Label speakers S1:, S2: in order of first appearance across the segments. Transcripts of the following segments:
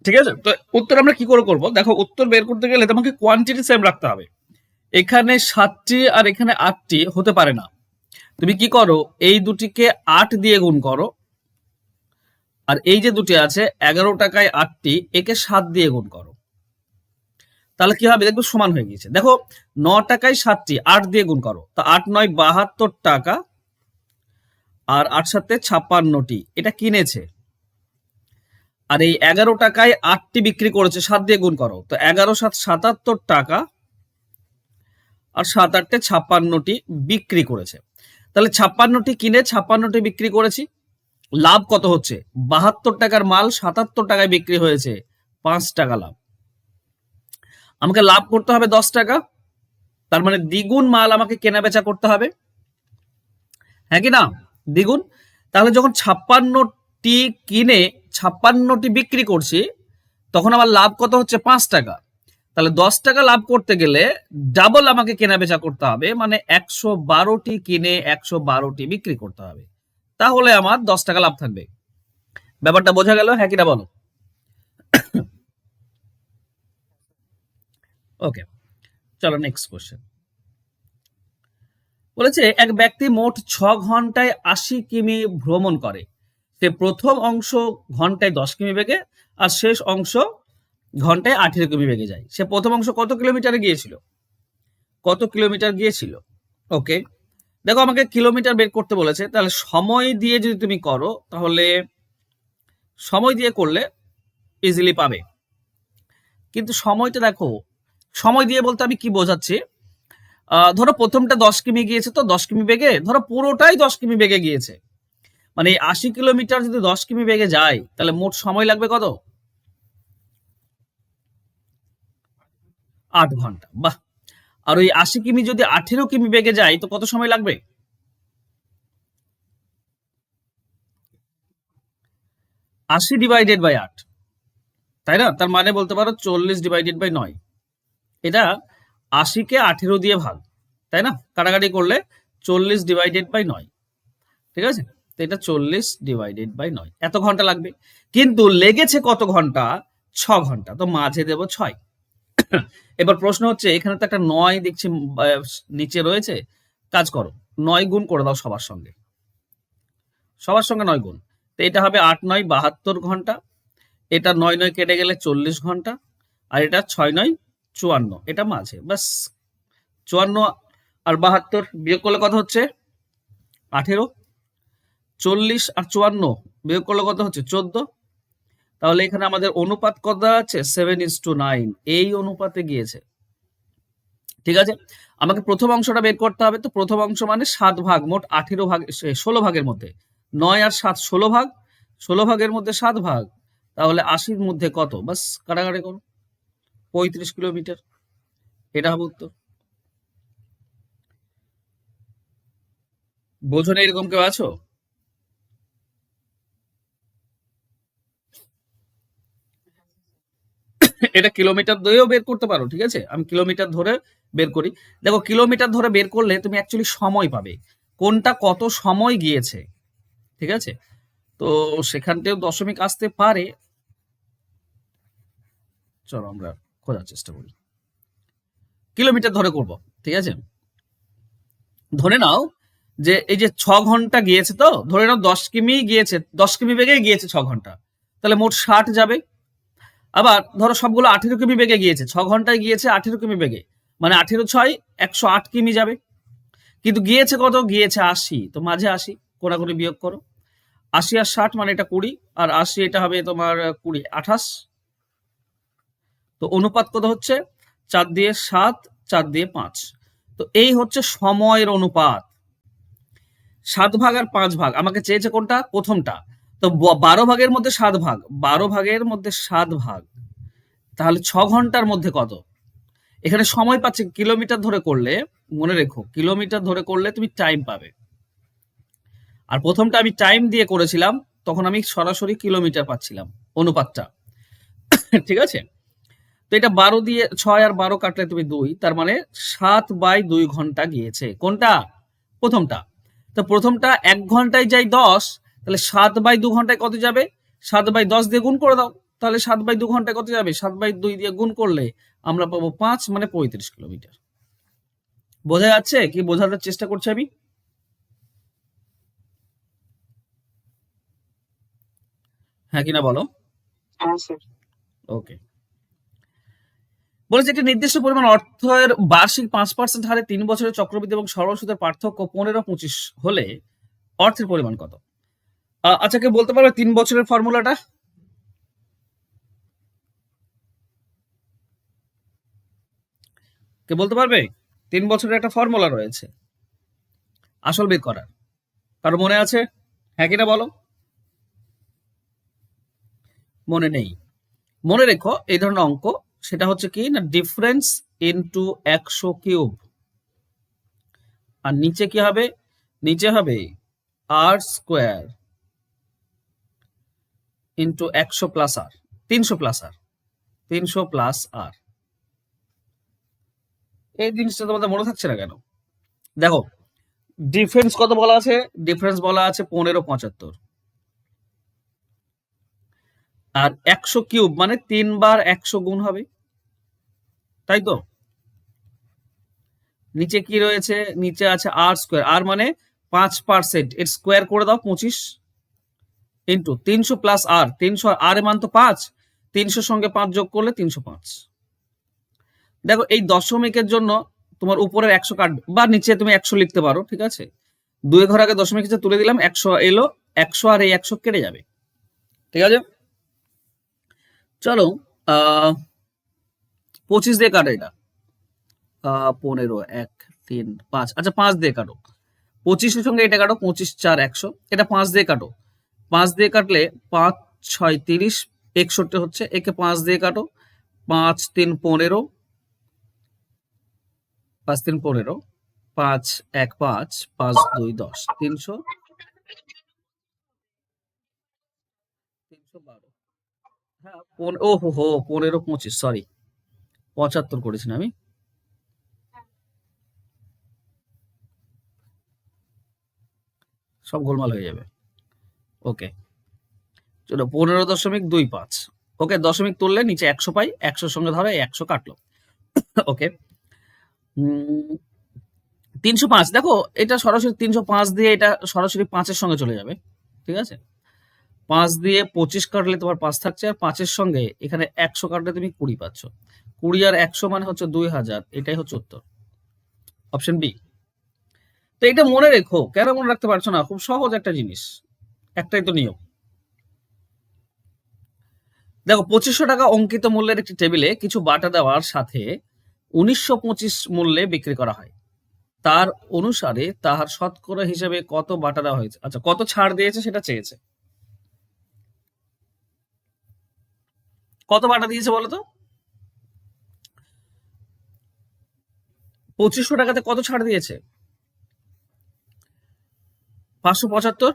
S1: ঠিক আছে, তো উত্তর আমরা কি করে করব? দেখো, উত্তর বের করতে গেলে তোমাকে কোয়ান্টিটি সেম রাখতে হবে। এখানে 7টি আর এখানে 8টি হতে পারে না। তুমি কি করো, এই দুটিকে 8 দিয়ে গুণ করো, আর এই যে দুটি আছে 11 টাকায় 8টি, একে 7 দিয়ে গুণ করো। তাহলে কি হবে দেখবে সমান হয়ে গিয়েছে। দেখো, 9 টাকায় 7টি, 8 দিয়ে গুণ করো, তা 8 9 72 টাকা, আর 8 7 56টি এটা কিনেছে। আর এই 11 টাকায় 8টি বিক্রি করেছে, 7 দিয়ে গুণ করো, তো 11 7 77 টাকা, আর 7 8 56টি বিক্রি করেছে। তাহলে 56টি কিনে 56টি বিক্রি করেছি। লাভ কত হচ্ছে? 72 টাকার মাল 77 টাকায় বিক্রি হয়েছে, 5 টাকা লাভ। আমাকে লাভ করতে হবে 10 টাকা, তার মানে দ্বিগুণ মাল আমাকে কেনা বেচা করতে হবে, হ্যাঁ কি না? দ্বিগুণ। তাহলে যখন 56টি কিনে 56টি বিক্রি করছি, তখন আমার লাভ কত হচ্ছে? 5 টাকা। তাহলে 10 টাকা লাভ করতে গেলে ডাবল আমাকে কেনা বেচা করতে হবে, মানে 112টি কিনে 112টি বিক্রি করতে হবে, তাহলে আমার 10 টাকা লাভ থাকবে। ব্যাপারটা বোঝা গেল, হ্যাঁ কিনা বলো? ওকে, চলো নেক্সট কোশ্চেন। বলেছে এক ব্যক্তি মোট 6 ঘন্টায় 80 কিমি ভ্রমণ করে। সে প্রথম অংশ ঘন্টায় 10 কিমি বেগে, আর শেষ অংশ ঘন্টায় 18 কিমি বেগে যায়। সে প্রথম অংশ কত কিলোমিটারে গিয়েছিল? কত কিলোমিটার গিয়েছিল? ওকে, দেখো আমাকে কিলোমিটার বের করতে বলেছে, তাহলে সময় দিয়ে যদি তুমি করো, তাহলে সময় দিয়ে করলে ইজিলি পাবে। কিন্তু সময়টা দেখো, সময় দিয়ে বলতে আমি কি বোঝাচ্ছি, ধরো প্রথমটা 10 কিমি গিয়েছে, তো 10 কিমি বেগে, ধরো পুরোটাই 10 কিমি বেগে গিয়েছে, মানে 80 কিলোমিটার যদি 10 কিমি বেগে যায়, তাহলে মোট সময় লাগবে কত? 8 ঘন্টা। বাহ। আর ওই 80 কিমি যদি 18 কিমি বেগে যায়, তো কত সময় লাগবে? 80/8, তাই না? তার মানে বলতে পারো 40/9। এটা 80কে 18 দিয়ে ভাগ, তাই না? কাটাকাটি করলে 40/9, ঠিক আছে? তো এটা 40/9, এত ঘন্টা লাগবে। কিন্তু লেগেছে কত ঘন্টা? 6 ঘন্টা, তো মাঝে দেব 6। এবার প্রশ্ন হচ্ছে, এখানে তো একটা 9 দেখছি নিচে রয়েছে। কাজ করো, 9 গুণ করে দাও সবার সঙ্গে, সবার সঙ্গে 9 গুণ। তো এটা হবে 8 9 72 ঘন্টা, এটা 9 9 কেটে গেলে 40 ঘন্টা, আর এটা 6 9 54, এটা মাঝে, বাস। 54 আর 72 বিয়োগ করলে কত হচ্ছে? 18। 40 আর 54 বিয়োগ করলে কত হচ্ছে? 14। তাহলে এখানে আমাদের অনুপাত কত আছে? 7:9, এই অনুপাতে গিয়েছে। ঠিক আছে, আমাকে প্রথম অংশটা বের করতে হবে। তো প্রথম অংশ মানে 7 ভাগ, মোট 18 ভাগ, 16 ভাগের মধ্যে 9 আর 7 16 ভাগ, 16 ভাগের মধ্যে 7 ভাগ, তাহলে 80-র মধ্যে কত? বাস কাটাকাটি করো, 35 কিলোমিটার। এটা হবে উত্তর। বোঝো না এরকম কেউ আছো? এটা কিলোমিটার ধরেও বের করতে পারো, ঠিক আছে? আমি কিলোমিটার ধরে বের করি। দেখো, কিলোমিটার ধরে বের করলে তুমি অ্যাকচুয়ালি সময় পাবে, কোনটা কত সময় গিয়েছে, ঠিক আছে? তো সেখানতেও দশমিক আসতে পারে। চলো আমরা খোঁজার চেষ্টা করি, কিলোমিটার ধরে করব, ঠিক আছে? ধরে নাও যে এই যে 6 ঘন্টা গিয়েছে, তো ধরে নাও 10 কিমি গিয়েছে, 10 কিমি বেগে গিয়েছে 6 ঘন্টা, তাহলে মোট 60 যাবে। আবার ধরো সবগুলো 18 কিমি বেগে গিয়েছে, 6 ঘন্টায় গিয়েছে 18 কিমি বেগে, মানে 18 6 108 কিমি যাবে। কিন্তু গিয়েছে কত? গিয়েছে 80, তো মাঝে 80, কোনাকুনি বিয়োগ করো। 80 আর 60 মানে এটা 20, আর 80 এটা হবে তোমার 20 28। তো অনুপাত কত হচ্ছে? 4/7, 4/5। তো এই হচ্ছে সময়ের অনুপাত। 7 ভাগ আর 5 ভাগ আমাকে চেয়েছে কোনটা? প্রথমটা। তো 12 ভাগের মধ্যে 7 ভাগ, 12 ভাগের মধ্যে 7 ভাগ, তাহলে 6 ঘন্টার মধ্যে কত? এখানে সময় পাচ্ছে কিলোমিটার ধরে করলে, মনে রেখো কিলোমিটার ধরে করলে তুমি টাইম পাবে। আর প্রথমটা আমি টাইম দিয়ে করেছিলাম, তখন আমি সরাসরি কিলোমিটার পাচ্ছিলাম, অনুপাতটা। ঠিক আছে, তো এটা 12 দিয়ে 6 আর 12 কাটলে তুমি 2, তার মানে 7/2 ঘন্টা গিয়েছে। কোনটা? প্রথমটা। তো প্রথমটা 1 ঘন্টায় যাই 10, তাহলে 7/2 ঘন্টায় কত যাবে? 7/10 দিয়ে গুণ করে দাও, তাহলে 7/2 ঘন্টায় কত যাবে? 7/2 দিয়ে গুণ করলে আমরা পাবো 5, মানে 35 কিলোমিটার। বোঝা যাচ্ছে কি বোঝানোর চেষ্টা করছি আমি? হ্যাঁ কিনা বলো। ওকে, বলেছে একটি নির্দিষ্ট পরিমাণ অর্থের বার্ষিক 5% হারে 3 বছরের চক্রবৃদ্ধি এবং সরল সুদের পার্থক্য 15-25 হলে অর্থের পরিমাণ কত? আচ্ছা, কে বলতে পারবে 3 বছরের ফর্মুলাটা? কে বলতে পারবে? 3 বছরের একটা ফর্মুলা রয়েছে আসল বের করার, কারো মনে আছে? হ্যাঁ কিনা বলো। মনে নেই? মনে রেখো এই ধরনের অঙ্ক, সেটা হচ্ছে কি না, ডিফারেন্স ইনটু 100 কিউব, আর নিচে কি হবে? নিচে হবে আর স্কোয়ার ইন্টু 100 প্লাস আর, 300 প্লাস আর, 300 প্লাস আর। এই জিনিসটা তোমাদের মনে থাকছে না কেন? দেখো, ডিফারেন্স কত বলা আছে? ডিফারেন্স বলা আছে 1575, আর 100 কিউব মানে 3 বার 100 গুণ হবে, তাই তো? নিচে কি রয়েছে? নিচে আছে আর স্কোয়ার, আর মানে 5%, এর স্কোয়ার করে দাও 25, ইন্টু 300 প্লাস আর, 300, আর এর মান তো 5, 300 সঙ্গে 5 যোগ করলে 305। দেখো এই দশমিকের জন্য তোমার উপরের 100 কাটবে, বা নিচে তুমি 100 লিখতে পারো, ঠিক আছে? 2 ঘর আগে দশমিক হিসেবে তুলে দিলাম, 100 এলো, 100 আর এই 100 কেটে যাবে, ঠিক আছে? চলো 25 দিয়ে কাটো এটা, 15, 1, 3, 5, আচ্ছা 5 দিয়ে কাটো। 25-এর সঙ্গে এটা কাটো, 25, 4, 100, এটা 5 দিয়ে কাটো। 5 দিয়ে কাটলে 5, 6, 30, 61 হচ্ছে, একে 5 দিয়ে কাটো, 5, 3, 15, 5, 3, 15, 5, 1, 5, 5, 2, 10, 300, 312। হ্যাঁ, ও হো হো, 15, 25, সরি, 75 করেছি না আমি? সব গোলমাল হয়ে যাবে। ওকে, চলো 15.25। ওকে, দশমিক তুললে নিচে 100 পাই, 100 সঙ্গে ধরো 100 কাটলো। ওকে, 305, দেখো এটা সরাসরি 305 দিয়ে এটা সরাসরি 5-এর সঙ্গে চলে যাবে, ঠিক আছে? 5 দিয়ে 25 কাটলে তোমার 5 থাকছে, আর 5-এর সঙ্গে এখানে 100 কাটলে তুমি 20 পাচ্ছ। 20 আর 100 মানে হচ্ছে 2000, এটাই হচ্ছে উত্তর, অপশন বি। তো এটা মনে রেখো, কেন মনে রাখতে পারছো না? খুব সহজ একটা জিনিস, একটাই তো নিয়ম। দেখো 2500 টাকা অঙ্কিত মূল্যের একটি টেবিলে কিছু বাটা দেওয়ার সাথে 1925 মূল্যে বিক্রি করা হয়, তার অনুসারে তাহার শতকরা হিসেবে কত বাটা দেওয়া হয়েছে? আচ্ছা, কত ছাড় দিয়েছে সেটা চেয়েছে। কত বাটা দিয়েছে বলো তো? 2500 টাকাতে কত ছাড় দিয়েছে? 575,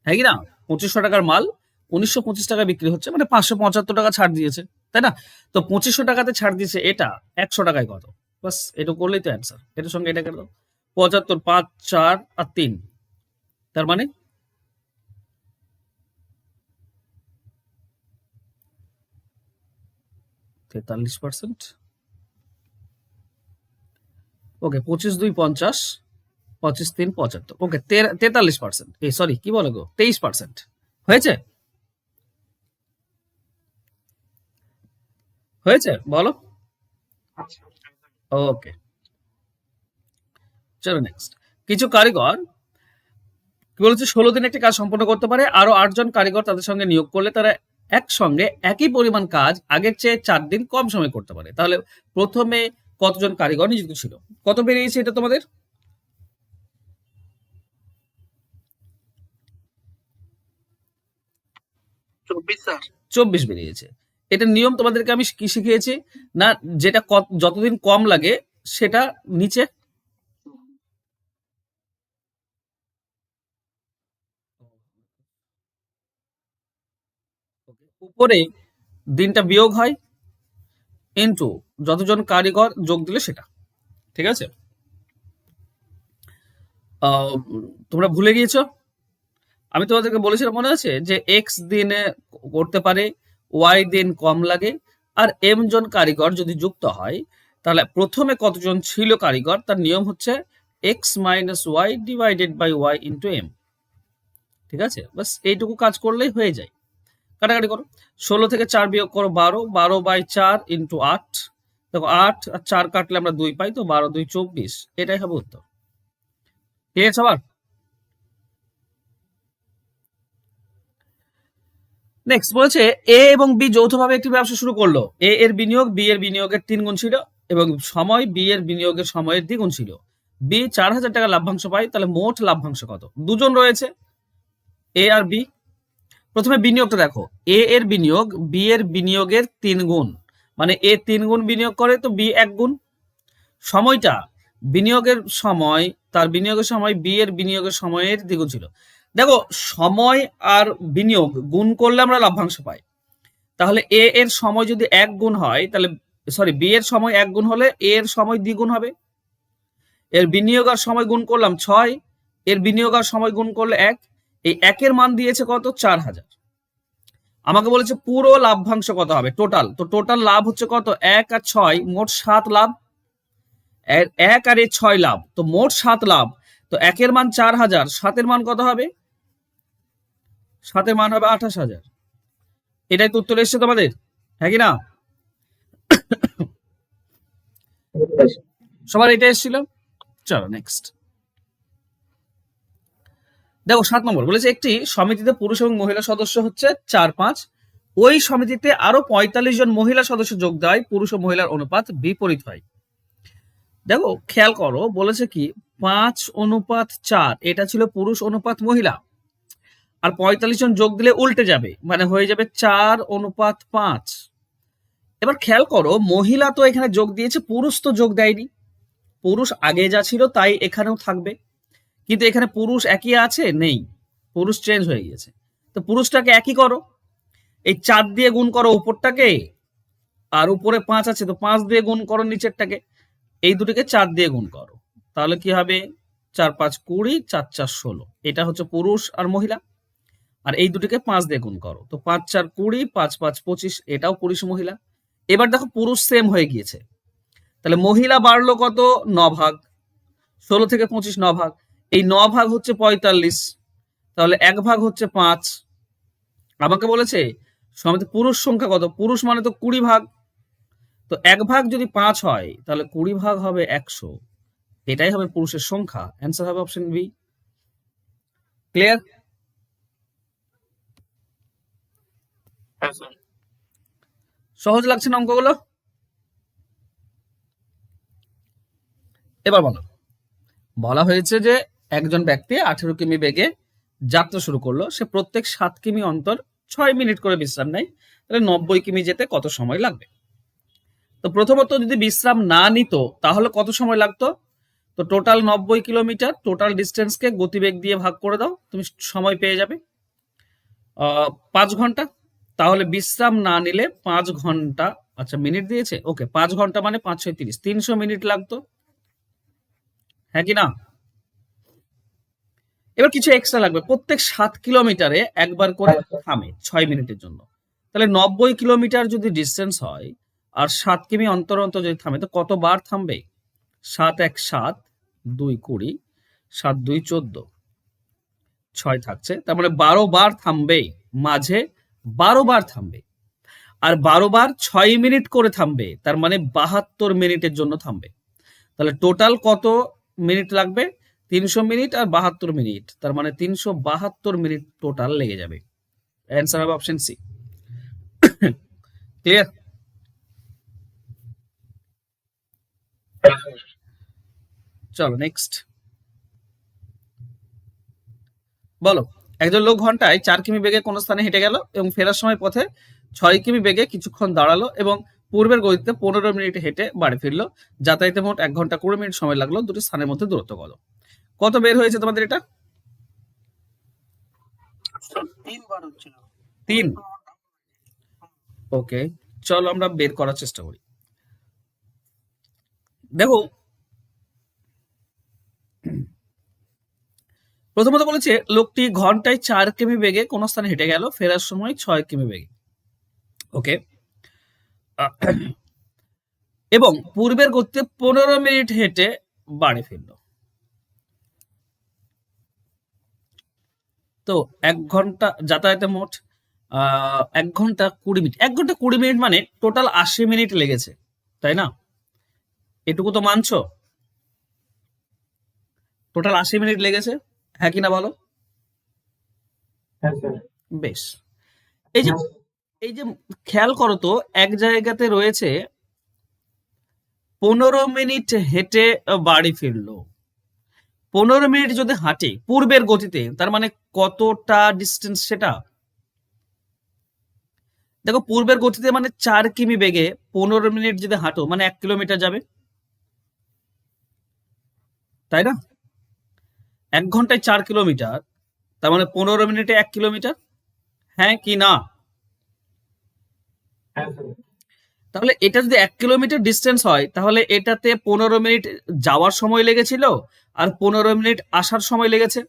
S1: হ্যাঁ কি না? 2500 টাকার মাল 1925 টাকা বিক্রি হচ্ছে, মানে 575 টাকা ছাড় দিয়েছে, তাই না? তো 2500 টাকাতে ছাড় দিয়েছে, এটা 100 টাকায় কত? বাস এটা করলেই তো অ্যান্সার। এটার সঙ্গে এটা কেটে দাও, 75, 5, 4 আর 3, তার মানে 43%। ওকে, 25, 2, 50, 25, 3, 75, ওকে 43%, এই সরি কি বলে গো, 23% হয়েছে। হয়েছে বলো। ওকে, চলো নেক্সট। কিছু কারিগর কি বলেছে, 16 দিনে একটি কাজ সম্পন্ন করতে পারে, আরো 8 জন কারিগর তাদের সঙ্গে নিয়োগ করলে তারা একসঙ্গে একই পরিমাণ কাজ আগের চেয়ে 4 দিন কম সময় করতে পারে। তাহলে প্রথমে কতজন কারিগর নিযুক্ত ছিল? কত বেরিয়েছে এটা তোমাদের? 24 বেরিয়েছে। এটা নিয়ম তোমাদেরকে আমি কি শিখিয়েছি না, যেটা যতদিন কম লাগে সেটা নিচে, উপরে দিনটা বিয়োগ হয়, ইন্টু যতজন কারিগর যোগ দিলে সেটা, ঠিক আছে? তোমরা ভুলে গিয়েছো? আমি তোমাদেরকে বলেছিলাম মনে আছে যে এক্স দিনে করতে পারে, ওয়াই দিন কম লাগে, আর এম জন কারিগর যদি যুক্ত হয় তাহলে প্রথমে কতজন ছিল কারিগর তার নিয়ম হচ্ছে X minus Y divided by Y into M. ঠিক আছে, বাস এইটুকু কাজ করলেই হয়ে যায়। কাটাকাটি করো, 16 থেকে 4 বিয়োগ করো 12, 12 বাই 4 ইন্টু 8। দেখো 8 আর 4 কাটলে আমরা 2 পাই, তো 12 2 24, এটাই হবে উত্তর। ঠিক আছে সবার? নেক্সট বলছে এ এবং বি যৌথভাবে একটি ব্যবসা শুরু করলো। এ এর বিনিয়োগ বি এর বিনিয়োগের 3 গুণ ছিল এবং সময় বি এর বিনিয়োগের সময়ের দ্বিগুণ ছিল। বি 4000 টাকা লাভ্যাংশ পায়, তাহলে মোট লাভ্যাংশ কত? দুজন রয়েছে, এ আর বি। প্রথমে বিনিয়োগটা দেখো, এ এর বিনিয়োগ বি এর বিনিয়োগের 3 গুণ, মানে এ 3 গুণ বিনিয়োগ করে তো বি 1 গুণ। সময়টা বিনিয়োগের সময়, তার বিনিয়োগের সময় বি এর বিনিয়োগের সময়ের দ্বিগুণ ছিল। দেখো সময় আর বিনিয়োগ গুণ করলে আমরা লাভ্যাংশ পাই, তাহলে এ এর সময় যদি 1 গুণ হয় তাহলে সরি বি এর সময় 1 গুণ হলে এ এর সময় দ্বিগুণ হবে। এর বিনিয়োগ আর সময় গুণ করলাম 6, এর বিনিয়োগ আর সময় গুণ করলে 1, এই 1 এর মান দিয়েছে কত? 4000। আমাকে বলেছে পুরো লাভ্যাংশ কত হবে, টোটাল। তো টোটাল লাভ হচ্ছে কত? 1 আর 6 মোট 7 লাভ, 1 আর 6 লাভ, তো মোট 7 লাভ। তো 1 এর মান 4000, 7 এর মান কত হবে? 7 এর মান হবে 28000। এটাই তো উত্তর এসছে তোমাদের, হ্যাঁ কি না? সবার এটা এসেছিল। চলো নেক্সট দেখো 7 নম্বর বলেছে একটি সমিতিতে পুরুষ এবং মহিলা সদস্য হচ্ছে 4-5, ওই সমিতিতে আরো 45 জন মহিলা সদস্য যোগ দেয়, পুরুষ ও মহিলার অনুপাত বিপরীত হয়। দেখো খেয়াল করো, বলেছে কি 5:4, এটা ছিল পুরুষ অনুপাত মহিলা, আর 45 জন যোগ দিলে উল্টে যাবে, মানে হয়ে যাবে 4:5। এবার খেয়াল করো, মহিলা তো এখানে যোগ দিয়েছে, পুরুষ তো যোগ দেয়নি। পুরুষ আগে যা ছিল তাই এখানেও থাকবে, কিন্তু এখানে পুরুষ একই আছে, নেই, পুরুষ চেঞ্জ হয়ে গিয়েছে। তো পুরুষটাকে একই করো, এই 4 দিয়ে গুণ করো উপরটাকে, আর উপরে 5 আছে তো 5 দিয়ে গুণ করো নিচেরটাকে, এই দুটোকে 4 দিয়ে গুণ করো, তাহলে কি হবে? 4 5 20, 4 4 16, এটা হচ্ছে পুরুষ আর মহিলা। আর এই দুটোকে 5 দিয়ে গুণ করো, তো 5 4 20, 5 5 25, এটাও পুরুষ মহিলা। এবার দেখো পুরুষ সেম হয়ে গিয়েছে, তাহলে মহিলা বাড়লো কত? 9 ভাগ, 16 থেকে 25 9 ভাগ, এই 9 ভাগ হচ্ছে 45, তাহলে 1 ভাগ হচ্ছে 5। আমাকে বলেছে সমিতি পুরুষ সংখ্যা কত? পুরুষ মানে তো 20 ভাগ, তো 1 ভাগ যদি 5 হয় তাহলে 20 ভাগ হবে 100, এটাই হবে পুরুষের সংখ্যা। অ্যান্সার হবে অপশন বি। ক্লিয়ার? সহজ লাগছে না অঙ্কগুলো? এবার বলো, বলা হয়েছে যে একজন ব্যক্তি 18 কিমি বেগে যাত্রা শুরু করলো, সে প্রত্যেক 7 কিমি অন্তর 6 মিনিট করে বিশ্রাম নেয়, তাহলে 90 কিমি যেতে কত সময় লাগবে? তো প্রথমত যদি বিশ্রাম না নিত তাহলে কত সময় লাগতো? তো টোটাল 90 কিলোমিটার, টোটাল ডিস্টেন্সকে গতিবেগ দিয়ে ভাগ করে দাও, তুমি সময় পেয়ে যাবে 5 ঘন্টা। তাহলে বিশ্রাম না নিলে 5 ঘন্টা, আচ্ছা মিনিট দিয়েছে, ওকে 5 ঘন্টা মানে 5 6 30, 300 মিনিট লাগতো, হ্যাঁ কি না? এবার কিছু এক্সট্রা লাগবে, প্রত্যেক 7 কিলোমিটারে একবার করে থামে 6 মিনিটের জন্য, তাহলে 90 কিলোমিটার যদি ডিস্টেন্স হয় আর 7 কিমি অন্তর অন্তর যদি থামে তো কতবার থামবে? 7 1 7, 2 20, 7 2 14, 6 থাকছে, তার মানে 12 বার থামবে, মাঝে 12 বার থামবে, আর 12 বার 6 মিনিট করে থামবে, তার মানে 72 মিনিটের জন্য থামবে। তাহলে টোটাল কত মিনিট লাগবে? 300 মিনিট আর 72 মিনিট, তার মানে 372 মিনিট টোটাল লেগে যাবে। অ্যান্সার হবে অপশন সি। ক্লিয়ার? চলো নেক্সট বলো, একজন লোক ঘন্টায় 4 কিমি বেগে কোন স্থানে হেঁটে গেল এবং ফেরার সময় পথে 6 কিমি বেগে কিছুক্ষণ দাঁড়ালো এবং পূর্বের গতিতে 15 মিনিট হেঁটে বাড়ি ফিরলো, যাতায়াতে মোট 1 ঘন্টা 20 মিনিট সময় লাগলো, দুটি স্থানের মধ্যে দূরত্ব কত? কত বের হয়েছে তোমাদের এটা? 3। ওকে, চলো আমরা বের করার চেষ্টা করি। দেখো প্রথমত বলেছে লোকটি ঘন্টায় 4 কিমি বেগে কোন স্থানে হেঁটে গেল, ফেরার সময় 6 কিমি বেগে। ওকে, এবং পূর্বের গতিতে 15 মিনিট হেঁটে বাড়ি ফিরল। তো 1 ঘন্টা যাতায়াতে মোট 1 ঘন্টা 20 মিনিট। 1 ঘন্টা 20 মিনিট মানে টোটাল 80 মিনিট লেগেছে, তাই না? এটুকু তো মানছো, টোটাল 80 মিনিট লেগেছে, হ্যাঁ কি না বলো?
S2: হ্যাঁ স্যার।
S1: বেশ, এই যে এই যে খেয়াল করো তো, এক জায়গাতে রয়েছে 15 মিনিট হেঁটে বাড়ি ফিরলো। 15 মিনিট যদি হাঁটে পূর্বের গতিতে, তার মানে কতটা ডিস্টেন্স সেটা? দেখো, পূর্বের গতিতে মানে 4 কিমি বেগে 15 মিনিট যদি হাঁটো মানে 1 কিলোমিটার যাবে, তাই না? 1 ঘন্টায় 4 কিলোমিটার, তার মানে 15 মিনিটে 1 কিলোমিটার, হ্যাঁ কি না?
S2: হ্যাঁ স্যার।
S1: তাহলে এটা যদি 1 কিলোমিটার ডিস্টেন্স হয়, তাহলে এটাতে 15 মিনিট যাওয়ার সময় লেগেছিল আর 15 মিনিট আসার সময় লেগেছে।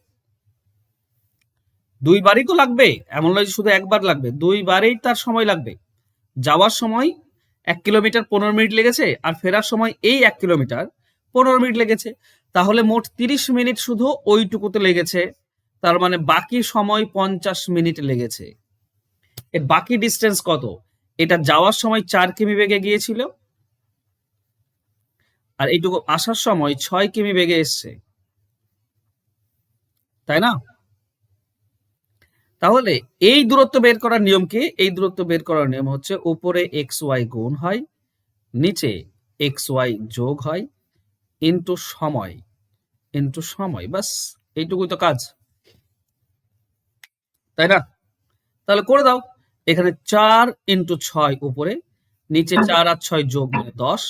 S1: দুইবারই তো লাগবে, এমন নয় যে শুধু একবার লাগবে, দুইবারেই তার সময় লাগবে। যাওয়ার সময় 1 কিলোমিটার 15 মিনিট লেগেছে, আর ফেরার সময় এই 1 কিলোমিটার 15 মিনিট লেগেছে। তাহলে মোট 30 মিনিট শুধু ওইটুকুতে লেগেছে, তার মানে বাকি সময় 50 মিনিট লেগেছে। এর বাকি ডিস্টেন্স কত? এটা যাওয়ার সময় 4 কিমি বেগে গিয়েছিল, আর এইটুকু আসার সময় 6 কিমি বেগে এসছে, তাই না? তাহলে এই দূরত্ব বের করার নিয়ম কি? এই দূরত্ব বের করার নিয়ম হচ্ছে উপরে এক্স ওয়াই গুণ হয়, নিচে এক্স ওয়াই যোগ হয়, ইন্টু সময়, বাস এইটুকুই তো কাজ, তাই না? তাহলে করে দাও, এখানে 4 × 6 উপরে, নিচে 4 আর 6 যোগ মানে 10,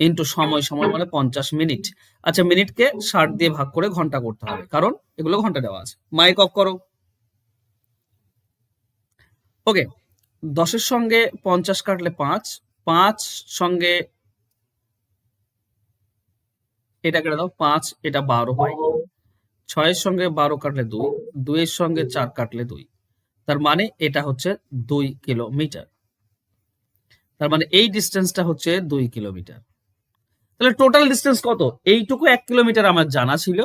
S1: ইন্টু সময় মানে 50 মিনিট। আচ্ছা, মিনিটকে 60 দিয়ে ভাগ করে ঘন্টা করতে হবে, কারণ এগুলো ঘন্টা দেওয়া আছে। মাইক অফ করো। ওকে, 10-এর সঙ্গে 50 কাটলে 5, 5 সঙ্গে এটা কেটে দাও, 5 এটা 12 হয়, 6-এর সঙ্গে 12 কাটলে 2, 2-এর সঙ্গে 4 কাটলে 2, তার মানে এটা হচ্ছে 2 কিলোমিটার। তার মানে এই ডিস্টেন্সটা হচ্ছে 2 কিলোমিটার। তাহলে টোটাল ডিস্টেন্স কত? এইটুকু 1 কিলোমিটার আমার জানা ছিল,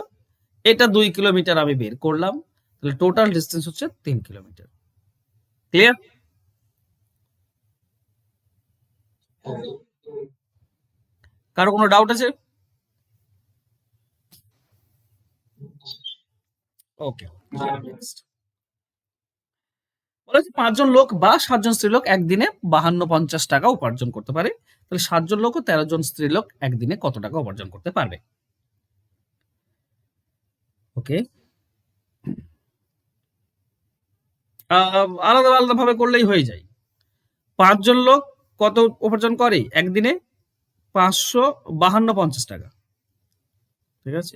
S1: এটা 2 কিলোমিটার আমি বের করলাম, তাহলে টোটাল ডিস্টেন্স হচ্ছে 3 কিলোমিটার। ক্লিয়ার? কারো কোনো ডাউট আছে? ওকে, বলেছে 5 জন লোক বা 7 জন স্ত্রীলোক একদিনে 52-50 টাকা উপার্জন করতে পারে। তাহলে 7 জন লোক ও 13 জন স্ত্রীলোক একদিনে কত টাকা উপার্জন করতে পারবে? ওকে, আলাদা আলাদা ভাবে করলেই হয়ে যায়। 5 জন লোক কত উপার্জন করে একদিনে? 552-50 টাকা, ঠিক আছে?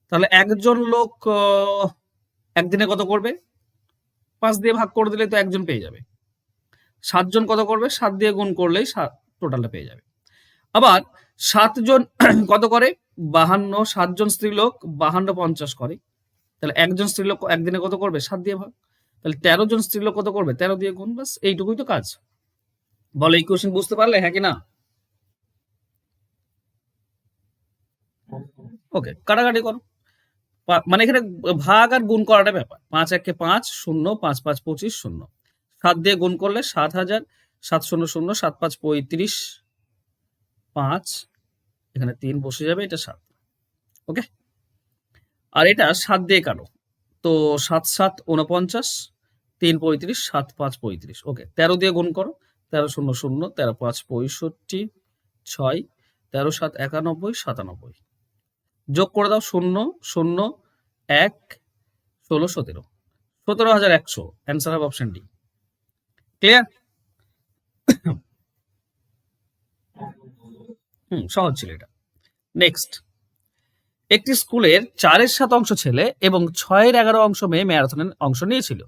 S1: তাহলে একজন লোক একদিনে কত করবে? 5 দিয়ে ভাগ করে দিলে তো একজন পেয়ে যাবে। 7 জন কত করবে? 7 দিয়ে গুণ করলেই টোটালটা পেয়ে যাবে। আবার 7 জন কত করে? 52, 7 জন স্ত্রীলোক 52-50 করে, তাহলে একজন স্ত্রীলোক একদিনে কত করবে? 7 দিয়ে ভাগ। তাহলে 13 জন স্ত্রীলোক কত করবে? 13 দিয়ে গুণ, বাস এইটুকুই তো কাজ। বলো, এই কোশ্চেন বুঝতে পারলে, হ্যাঁ কি না? ওকে, কাটাকাটি করো। মানে এখানে ভাগ আর গুণ করাটা ব্যাপার। 5 1 কে 5, 0, 5 5 25, 0। 7 দিয়ে গুণ করলে 7000, 7 0 0, 7 5 35, 5, এখানে 3 বসে যাবে, এটা 7। ওকে, আর এটা 7 দিয়ে কাটো, তো 7 7 49, 3 35, 7 5 35। ওকে, 13 দিয়ে গুণ করো, 13 0 0, 13 5 65, 6, 13 7 91, 97। যোগ করে দাও, 0 0 1, 16 17, 17,100। অ্যান্সার হবে অপশন ডি। ক্লিয়ার? সহজ ছিল এটা। নেক্সট, একটি স্কুলের 4/7 ছেলে এবং 6/11 মেয়ে ম্যারাথনে অংশ নিয়েছিল।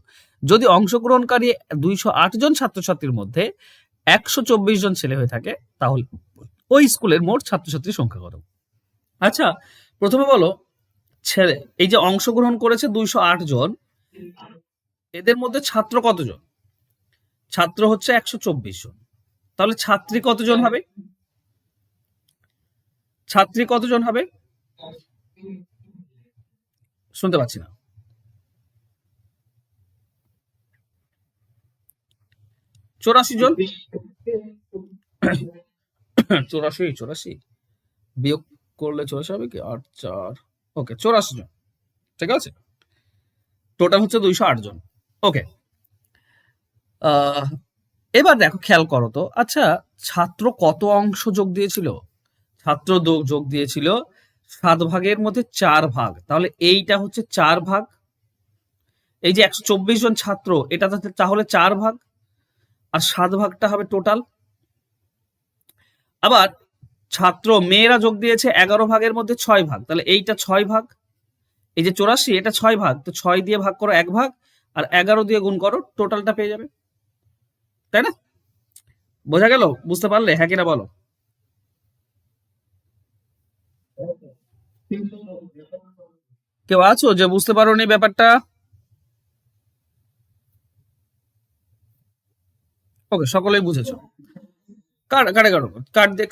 S1: যদি অংশগ্রহণকারী 208 জন ছাত্রছাত্রীর মধ্যে 124 জন ছেলে হয়ে থাকে, তাহলে ওই স্কুলের মোট ছাত্রছাত্রীর সংখ্যা কত? আচ্ছা, প্রথমে বলো ছেলে এই যে অংশগ্রহণ করেছে 208 জন, এদের মধ্যে ছাত্র কতজন? ছাত্র হচ্ছে 124 জন। তাহলে ছাত্রী কতজন হবে? ছাত্রী কতজন হবে? শুনতে পাচ্ছি না। 84 জন। 84 বিয়োগ করলে 84 হবে কি? 8 4, ওকে 84 জন, ঠিক আছে। টোটাল হচ্ছে 208 জন। ওকে, এবার দেখো খেয়াল করো তো, আচ্ছা ছাত্র কত অংশ যোগ দিয়েছিল? ছাত্র যোগ দিয়েছিল 7 ভাগের মধ্যে 4 ভাগ, তাহলে এইটা হচ্ছে 4 ভাগ। এই যে 124 জন ছাত্র, এটা তাহলে 4 ভাগ, আর 7 ভাগটা হবে টোটাল। আবার ছাত্র মেয়েরা যোগ দিয়েছে 11 ভাগের মধ্যে 6 ভাগ, তাহলে এইটা 6 ভাগ। এই যে 84, এটা 6 ভাগ, তো 6 দিয়ে ভাগ করো 1 ভাগ, আর 11 দিয়ে গুণ করো, টোটালটা পেয়ে যাবে, তাই না? বোঝা গেল? বুঝতে পারলে? হ্যাঁ কিনা বলো? কেউ আছো যে বুঝতে পারোনি ব্যাপারটা? ওকে, সকলেই বুঝেছো। কাটাকাটি করো,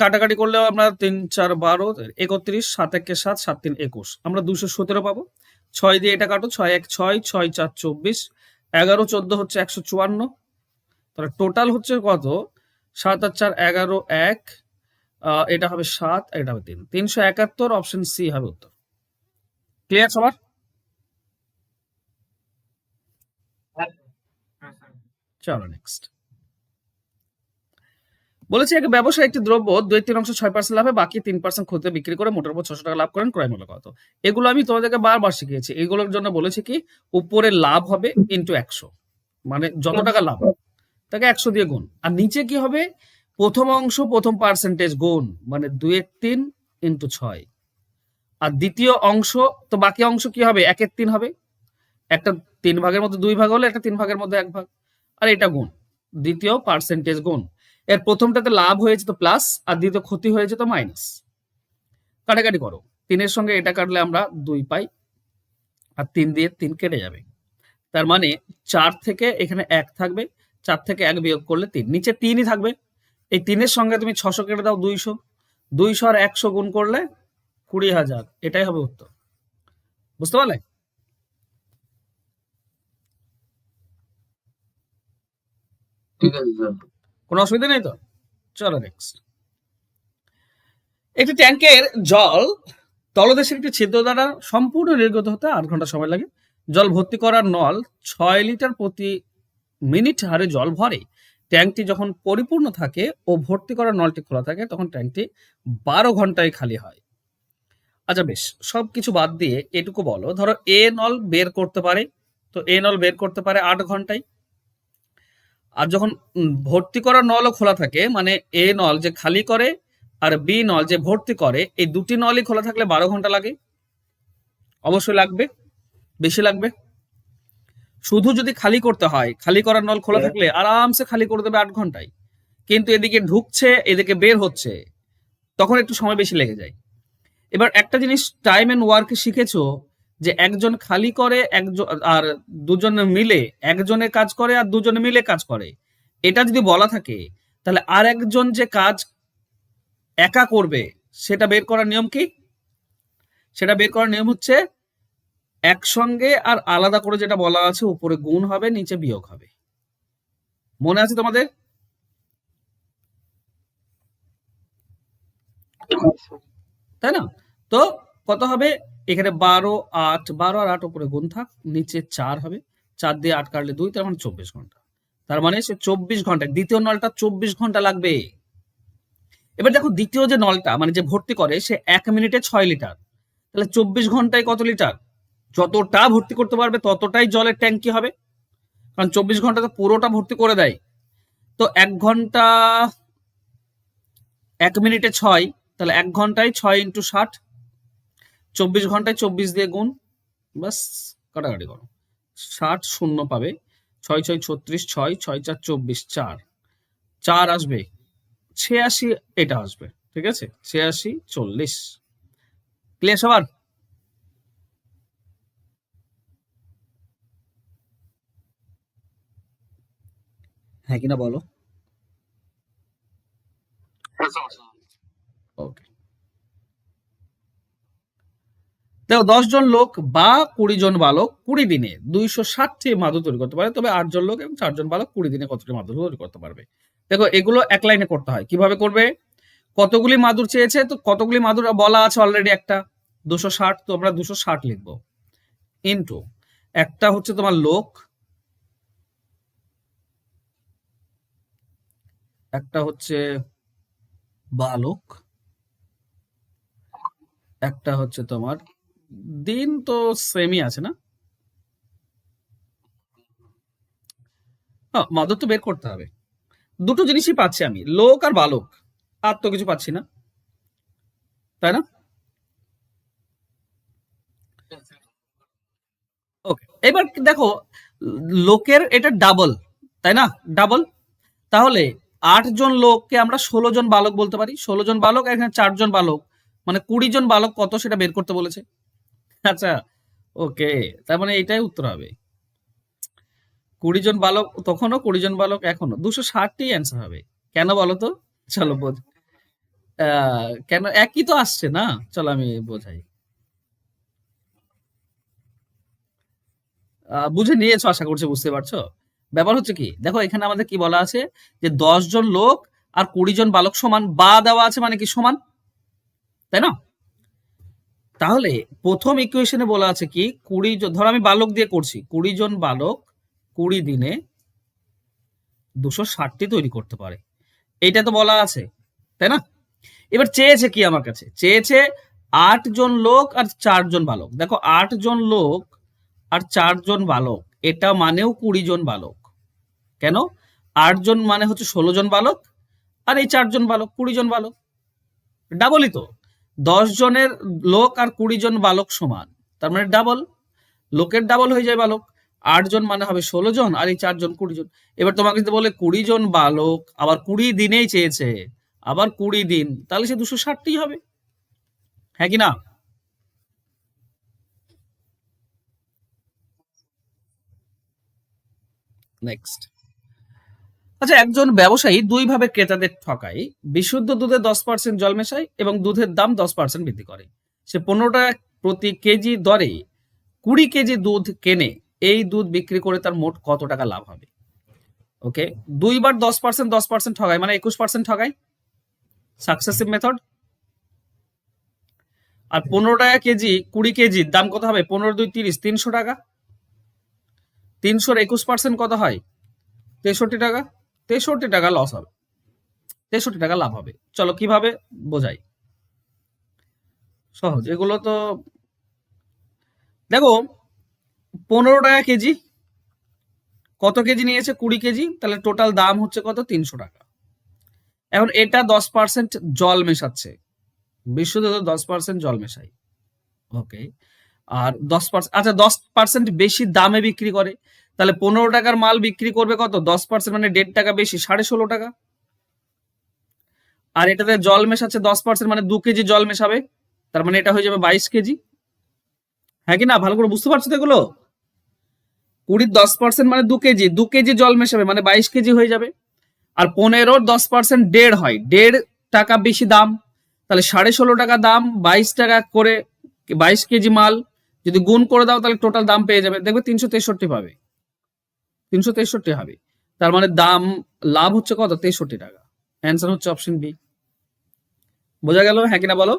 S1: কাটাকাটি করলেও আমরা 3 4 12, 31, 7 1 7, 7 3 21, আমরা 217 পাবো। 6 দিয়ে এটা কাটো, 6 1 6, 6 4 24, 11 14 হচ্ছে 154। তাহলে টোটাল হচ্ছে কত? 7 আর 4 11, 1, এটা হবে 7, এটা হবে 3, 371। অপশন সি হবে উত্তর। ক্লিয়ার সবার? চলো নেক্সট। বলেছে এক ব্যবসায়ী একটি দ্রব্য 2/3 6% লাভে বাকি 3% ক্ষতিতে বিক্রি করে মোটের উপর 600 টাকা লাভ করেন, ক্রয় মূল্য কত? এগুলো আমি তোমাদেরকে বারবার শিখিয়েছি। এগুলোর জন্য বলেছে কি, উপরে লাভ হবে ইন্টু 100, মানে যত টাকা লাভ তাকে 100 দিয়ে গুণ, আর নিচে কি হবে? প্রথম অংশ প্রথম পার্সেন্টেজ গুণ, মানে 2/3 ইন্টু 6, আর দ্বিতীয় অংশ, তো বাকি অংশ কি হবে? 1/3 হবে। একটা 3 ভাগের মধ্যে 2 ভাগ হলে একটা 3 ভাগের মধ্যে 1 ভাগ, আর এটা গুণ, দ্বিতীয় পার্সেন্টেজ গুণ। এর প্রথমটাতে লাভ হয়েছে তো প্লাস, আর দ্বিতীয় ক্ষতি হয়েছে তো মাইনাস। কাটাকাটি করো, 3-এর সঙ্গে এটা কাটলে আমরা 2 পাই, আর 3 দিয়ে 3 কেটে যাবে। তার মানে 4 থেকে এখানে 1 থাকবে, 4 থেকে 1 বিয়োগ করলে 3, নিচে 3ই থাকবে। এই 3-এর সঙ্গে তুমি 600 কেটে দাও, 200, 200 আর 100 গুণ করলে 20,000, এটাই হবে উত্তর। বুঝতে পারলে? কোনো অসুবিধা নেই তো? চলো নেক্সট। একটি ট্যাঙ্কের জল তলদেশের একটি ছিদ্র দ্বারা সম্পূর্ণ নির্গত হতে 8 ঘন্টা সময় লাগে। জল ভর্তি করার নল 6 লিটার প্রতি মিনিট হারে জল ভরে। ট্যাঙ্কটি যখন পরিপূর্ণ থাকে ও ভর্তি করার নলটি খোলা থাকে, তখন ট্যাঙ্কটি 12 ঘন্টায় খালি হয়। আচ্ছা বেশ, সবকিছু বাদ দিয়ে এটুকু বলো, ধরো এ নল বের করতে পারে, তো এ নল বের করতে পারে 8 ঘন্টায়। আর যখন ভর্তি করার নলও খোলা থাকে, মানে এ নল যে খালি করে আর বি নল যে ভর্তি করে, এই দুটি নলই খোলা থাকলে 12 ঘন্টা লাগে। অবশ্যই লাগবে, বেশি লাগবে। শুধু যদি খালি করতে হয়, খালি করার নল খোলা থাকলে আরামসে খালি করে দেবে 8 ঘন্টায়, কিন্তু এদিকে ঢুকছে এদিকে বের হচ্ছে, তখন একটু সময় বেশি লেগে যায়। এবার একটা জিনিস টাইম এন্ড ওয়ার্কে শিখেছো, যে একজন খালি করে, একজন আর দুজন মিলে, একজনের কাজ করে আর দুজনে মিলে কাজ করে, এটা যদি বলা থাকে, তাহলে আর একজন যে কাজ একা করবে সেটা বের করার নিয়ম কি? সেটা বের করার নিয়ম হচ্ছে একসঙ্গে আর আলাদা করে যেটা বলা আছে, উপরে গুণ হবে নিচে বিয়োগ হবে। মনে আছে তোমাদের? তাই না? তো কত হবে? এখানে 12 আর 8 উপরে গুণ থাক, নিচে 4 হবে, 4 দিয়ে 8 কাটলে 2, তার মানে 24 ঘন্টা। তার মানে সে 24 ঘন্টা, দ্বিতীয় নলটা 24 ঘন্টা লাগবে। এবার দেখো দ্বিতীয় যে নলটা, মানে যে ভর্তি করে, সে 1 মিনিটে 6 লিটার, তাহলে 24 ঘন্টায় কত লিটার? যতটা ভর্তি করতে পারবে ততটাই জলের ট্যাঙ্কি হবে, কারণ 24 ঘন্টা তো পুরোটা ভর্তি করে দেয়। তো 1 ঘন্টা, 1 মিনিটে 6, তাহলে 1 ঘন্টায় 6 ইন্টু 60, 24 ঘন্টায় 24 দিয়ে গুণ, বাস কাটাকাটি করো, 60 শূন্য পাবে, 6 6 36, 6 6 4 24, 4 4 আসবে, 86 এটা আসবে, ঠিক আছে, 86 40। ক্লিয়ার সবার? হ্যাঁ কিনা বলো। ওকে, দেখো 10 জন লোক বা 20 জন বালক 20 দিনে 260টি মাদুর তৈরি করতে পারে, তবে 8 জন লোক এবং 4 জন বালক 20 দিনে কতটি মাদুর তৈরি করতে পারবে। দেখো এগুলো এক লাইনে করতে হয়, কিভাবে করবে? কতগুলি মাদুর চেয়েছে, তো কতগুলি মাদুর বলা আছে অলরেডি একটা 260, তো আমরা 260 লিখবো ইন্টু একটা হচ্ছে তোমার লোক, একটা হচ্ছে বালক, একটা হচ্ছে তোমার দিন, তো সেমই আছে না? মাদুর তো বের করতে হবে। দুটো জিনিসই পাচ্ছি আমি, লোক আর বালক, আর তো কিছু পাচ্ছি না, তাই না? ওকে, এবার দেখো লোকের এটা ডাবল, তাই না? ডাবল, তাহলে 8 জন লোককে আমরা 16 জন বালক বলতে পারি। 16 জন বালক, এখানে 4 জন বালক, মানে 20 জন বালক কত সেটা বের করতে বলেছে। আচ্ছা, ওকে, তার মানে এটাই উত্তর হবে। 20 জন বালক তখনও, 20 জন বালক এখনো, 260টি অ্যান্সার হবে। কেন বলো তো? চলো বোঝ, কেন একই তো আসছে না, চলো আমি বোঝাই। বুঝে নিয়েছো, আশা করছি বুঝতে পারছো। ব্যাপার হচ্ছে কি, দেখো এখানে আমাদের কি বলা আছে, যে 10 জন লোক আর 20 জন বালক সমান, বা দেওয়া আছে মানে কি সমান, তাই না? তাহলে প্রথম ইকুয়েশনে বলা আছে কি, 20 জন, ধরো আমি বালক দিয়ে করছি, 20 জন বালক 20 দিনে 260টি তৈরি করতে পারে, এইটা তো বলা আছে, তাই না? এবার চেয়েছে কি আমার কাছে, চেয়েছে 8 জন লোক আর 4 জন বালক। দেখো 8 জন লোক আর 4 জন বালক, এটা মানেও 20 জন বালক। কেন? 8 জন মানে হচ্ছে 16 জন বালক, আর এই 4 জন বালক 20 জন বালক, ডাবলই তো। 10 জনের লোক আর 20 জন বালক সমান, তার মানে ডাবল, লোকের ডাবল হয়ে যায় বালক। 8 জন মানে হবে 16 জন, আর এই 4 জন 20 জন। এবার তোমাকে যদি বলে 20 জন বালক আবার 20 দিনেই চেয়েছে, আবার 20 দিন, তাহলে সে 260টি হবে, হ্যাঁ কি না? নেক্সট। আচ্ছা, একজন ব্যবসায়ী দুই ভাবে ক্রেতাদের ঠকায়, বিশুদ্ধ দুধে 10% জল মেশায় এবং দুধের দাম 10% বৃদ্ধি করে। সে 15 টাকা প্রতি কেজি দরে 20 কেজি দুধ কেনে, এই দুধ বিক্রি করে তার মোট কত টাকা লাভ হবে? ওকে, দুইবার 10% 10% ঠগায় মানে 21% ঠগায়, সাকসেসিভ মেথড। আর 15 টাকা কেজি, 20 কেজির দাম কত হবে? 15 2 30, 300 টাকা। 300-21% কত হয়? 63 টাকা। 63 টাকা লস হবে, 63 টাকা লাভ হবে। চলো কিভাবে বোঝাই, সহজ এগুলো তো। দেখো 15 টাকা কেজি, কত কেজি নিয়েছে? 20 কেজি, তাহলে টোটাল দাম হচ্ছে কত? 300 টাকা। এখন এটা 10% জল মেশাচ্ছে, বিশুদ্ধ 10% জল মেশাই, ওকে। আর 10%, আচ্ছা 10% বেশি দামে বিক্রি করে, তাহলে 15 টাকার মাল বিক্রি করবে কত? 10% মানে 1.5 টাকা বেশি, 16.5 টাকা। আর এটাতে জল মেশাচ্ছে 10% মানে 2 কেজি জল মেশাবে, তার মানে এটা হয়ে যাবে 22 কেজি, হ্যাঁ কি না? ভালো করে বুঝতে পারছো তো এগুলো? 20 10% মানে 2 কেজি, 2 কেজি জল মেশাবে মানে 22 কেজি হয়ে যাবে। আর 15 10% 1.5 হয়, 1.5 টাকা বেশি দাম, তাহলে 16.5 টাকা দাম, 22 টাকা করে 22 কেজি মাল, যদি গুণ করে দাও তাহলে টোটাল দাম পেয়ে যাবে, দেখবে 363 পাবে, 363 হবে। তার মানে দাম, লাভ হচ্ছে কত? 63 টাকা। অ্যান্সার হচ্ছে অপশন বি। বোঝা গেল, হ্যাঁ কিনা বলো?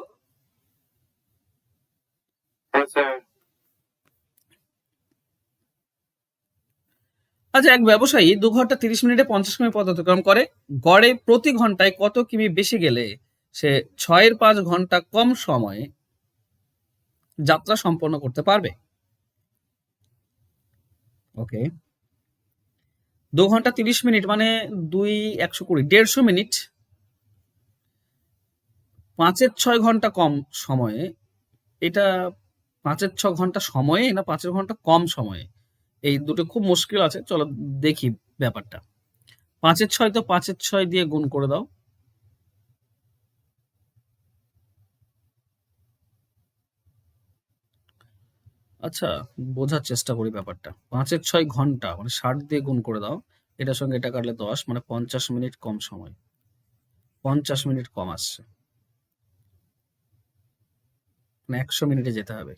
S1: আচ্ছা, এক ব্যবসায়ী 2 ঘন্টা 30 মিনিটে 50 কিমি পথ অতিক্রম করে, গড়ে প্রতি ঘন্টায় কত কিমি বেশি গেলে সে 5.5 ঘন্টা কম সময়ে যাত্রা সম্পন্ন করতে পারবে? ওকে, 2 ঘন্টা 30 মিনিট মানে 2 120, 150 মিনিট, 5-6 ঘন্টা কম সময়ে, এটা 5-6 ঘন্টা সময়ে না 5 ঘন্টা কম সময়ে, এই দুটো খুব মুশকিল আছে, চলো দেখি ব্যাপারটা। 5-6, তো 5-6 দিয়ে গুণ করে দাও। আচ্ছা, বোঝার চেষ্টা করি ব্যাপারটা। 5-6 ঘন্টা মানে 60 দিয়ে গুণ করে দাও, এটার সঙ্গে এটা কাটলে 10, মানে 50 মিনিট কম সময়, 50 মিনিট কম আসছে, মানে 100 মিনিটে যেতে হবে।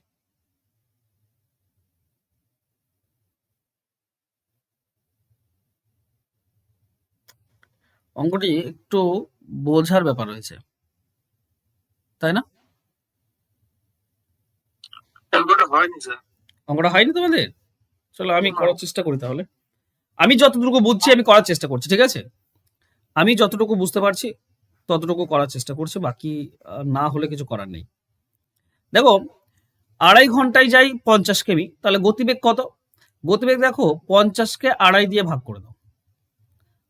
S1: অঙ্কটি একটু বোঝার ব্যাপার রয়েছে, তাই না? অঙ্কটা হয়নি তোমাদের? চলো আমি করার চেষ্টা করি তাহলে। আমি যতটুকু বুঝছি আমি করার চেষ্টা করছি, ঠিক আছে? আমি যতটুকু বুঝতে পারছি ততটুকু করার চেষ্টা করছি, বাকি না হলে কিছু করার নেই। দেখো, 2.5 ঘন্টায় যাই 50 কিমি, তাহলে গতিবেগ কত? গতিবেগ দেখো, 50কে 2.5 দিয়ে ভাগ করে দাও।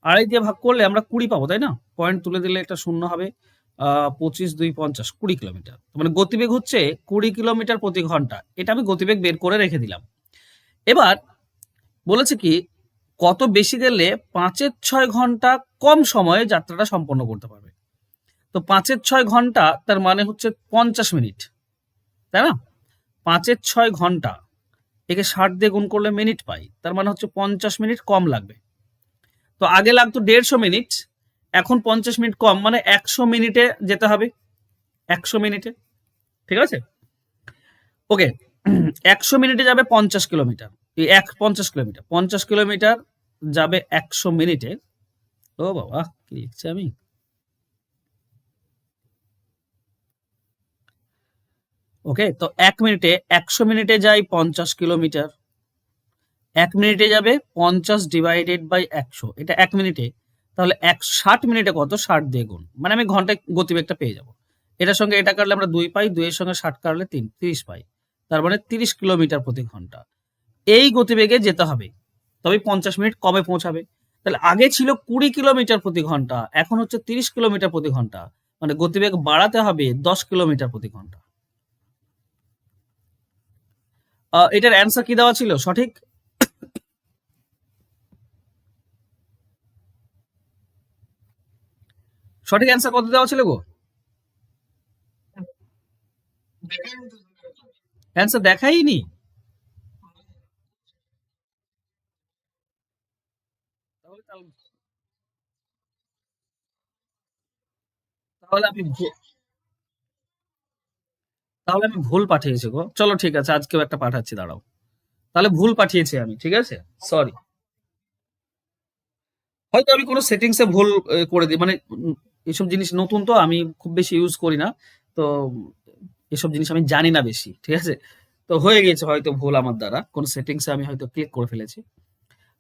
S1: 2.5 দিয়ে ভাগ করলে আমরা 20 পাবো, তাই না? পয়েন্ট তুলে দিলে একটা শূন্য হবে। 25 2 50, 20 কিলোমিটার। মানে গতিবেগ হচ্ছে 20 কিলোমিটার প্রতি ঘন্টা। এটা আমি গতিবেগ বের করে রেখে দিলাম। এবার বলেছে কি, কত বেশি গেলে 5-6 ঘন্টা কম সময়ে যাত্রাটা সম্পন্ন করতে পারবে। তো 5-6 ঘন্টা তার মানে হচ্ছে 50 মিনিট, তাই না? 5-6 ঘন্টা, একে 60 দিয়ে গুণ করলে মিনিট পাই, তার মানে হচ্ছে 50 মিনিট কম লাগবে। তো আগে লাগতো 150 মিনিট, এখন 50 মিনিট কম, মানে 100 মিনিটে যেতে হবে। 100 মিনিটে, ঠিক আছে? ওকে, 100 মিনিটে যাবে 50 কিলোমিটার। 50 কিলোমিটার, 50 কিলোমিটার যাবে 100 মিনিটে। ও বাবা, কি লিখছি আমি! ওকে, তো 1 মিনিটে, 100 মিনিটে যাই 50 কিলোমিটার। 1 মিনিটে যাবে 50 ÷ 100, এটা 1 মিনিটে। তাহলে 60 মিনিটে কত? 60 দিয়ে গুণ, মানে আমি ঘন্টায় গতিবেগটা পেয়ে যাব। এটার সঙ্গে এটা কাটলে আমরা 2 পাই, 2 এর সঙ্গে 60 কাটলে 30 পাই। তার মানে 30 কিলোমিটার প্রতি ঘন্টা এই গতিবেগে যেতে হবে, তবে 50 মিনিট কবে পৌঁছাবে। তাহলে আগে ছিল 20 কিলোমিটার প্রতি ঘন্টা, এখন হচ্ছে 30 কিলোমিটার প্রতি ঘন্টা, মানে গতিবেগ বাড়াতে হবে 10 কিলোমিটার প্রতি ঘন্টা। এটার অ্যান্সার কি দেওয়া ছিল সঠিক? সঠিক অ্যান্সার কত দেওয়া ছিল গো? অ্যান্সার দেখাইনি? তাহলে তাহলে আমি তাহলে আমি ভুল পাঠিয়েছি গো। চলো ঠিক আছে, আজকেও একটা পাঠাচ্ছি, দাঁড়াও। তাহলে ভুল পাঠিয়েছি আমি, ঠিক আছে? সরি। হয়তো আমি কোনো সেটিংসে ভুল করে দিই, মানে এসব জিনিস নতুন তো আমি খুব বেশি ইউজ করি না, তো এসব জিনিস আমি জানি না বেশি, ঠিক আছে? তো হয়ে গেছে হয়তো ভুল আমার দ্বারা, কোনো সেটিংসে আমি হয়তো ক্লিক করে ফেলেছি।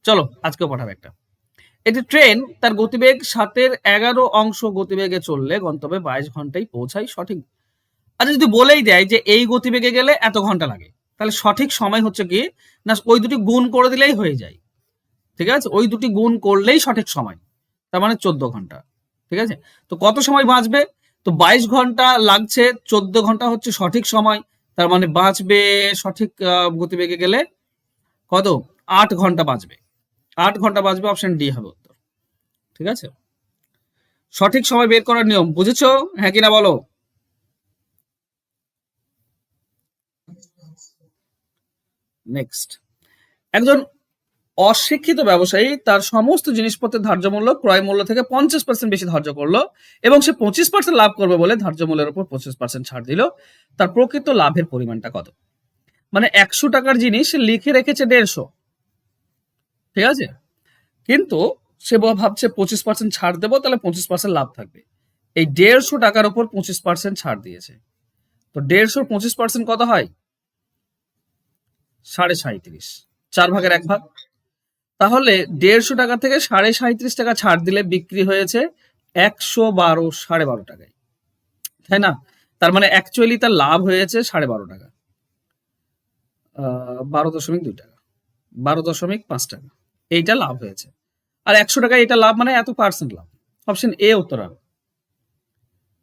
S1: চলো আজকেও পাঠাবো একটা। একটি ট্রেন তার গতিবেগ 7-11 গতিবেগে চললে গন্তব্যে 22 ঘন্টায় পৌঁছায়, সঠিক। আচ্ছা, যদি বলেই দেয় যে এই গতিবেগে গেলে এত ঘন্টা লাগে, তাহলে সঠিক সময় হচ্ছে কি, না ওই দুটি গুণ করে দিলেই হয়ে যায়, ঠিক আছে? ওই দুটি গুণ করলেই সঠিক সময়, তার মানে 14 ঘন্টা, ঠিক আছে? তো কত সময় বাঁচবে? তো 22 ঘন্টা লাগছে, 14 ঘন্টা হচ্ছে সঠিক সময়, তার মানে বাঁচবে সঠিক গতিবেগে গেলে কত? 8 ঘন্টা বাঁচবে। 8 ঘন্টা বাঁচবে, অপশন ডি হবে উত্তর, ঠিক আছে? সঠিক সময় বের করার নিয়ম বুঝেছো? হ্যাঁ কিনা বলো। নেক্সট, একজন অশিক্ষিত ব্যবসায়ী তার সমস্ত জিনিসপত্রের ধার্য মূল্য ক্রয় মূল্য থেকে 50% বেশি ধার্য করলো, এবং সে 25% লাভ করবে বলে ধার্য মূল্যের উপর 25% ছাড় দিল। তার প্রকৃত লাভের পরিমাণটা কত? মানে 100 টাকার জিনিস সে লিখে রেখেছে 150, ঠিক আছে? কিন্তু সে ভাবছে 25% ছাড় দেবো, তাহলে 25% লাভ থাকবে। এই 150 টাকার উপর 25% ছাড় দিয়েছে। তো 150 25% কত হয়? 37.5, 4/1 ভাগ। তাহলে 150 টাকা থেকে 37.5 টাকা ছাড় দিলে বিক্রি হয়েছে 112, 12.5 টাকায়, তাই না? তার মানে অ্যাকচুয়ালি তার লাভ হয়েছে 12.5 টাকা, 12.2 টাকা, 12.5 টাকা, এইটা লাভ হয়েছে। আর 100 টাকা এটা লাভ, মানে এত পার্সেন্ট লাভ। অপশন এ উত্তর হবে।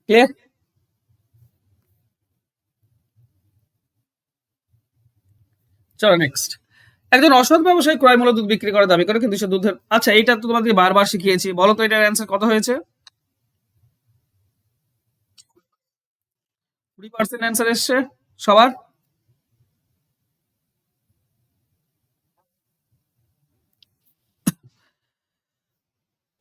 S1: ক্লিয়ার? চলো নেক্সট, একজন অসৎ ব্যবসায়ী ক্রয় মূল্য দুধ বিক্রি করার দাবি করে, কিন্তু সে দুধের, আচ্ছা এইটা তো তোমাদেরকে বারবার শিখিয়েছি, বলো তো এটার অ্যান্সার কত হয়েছে? 20% অ্যান্সার এসছে সবার।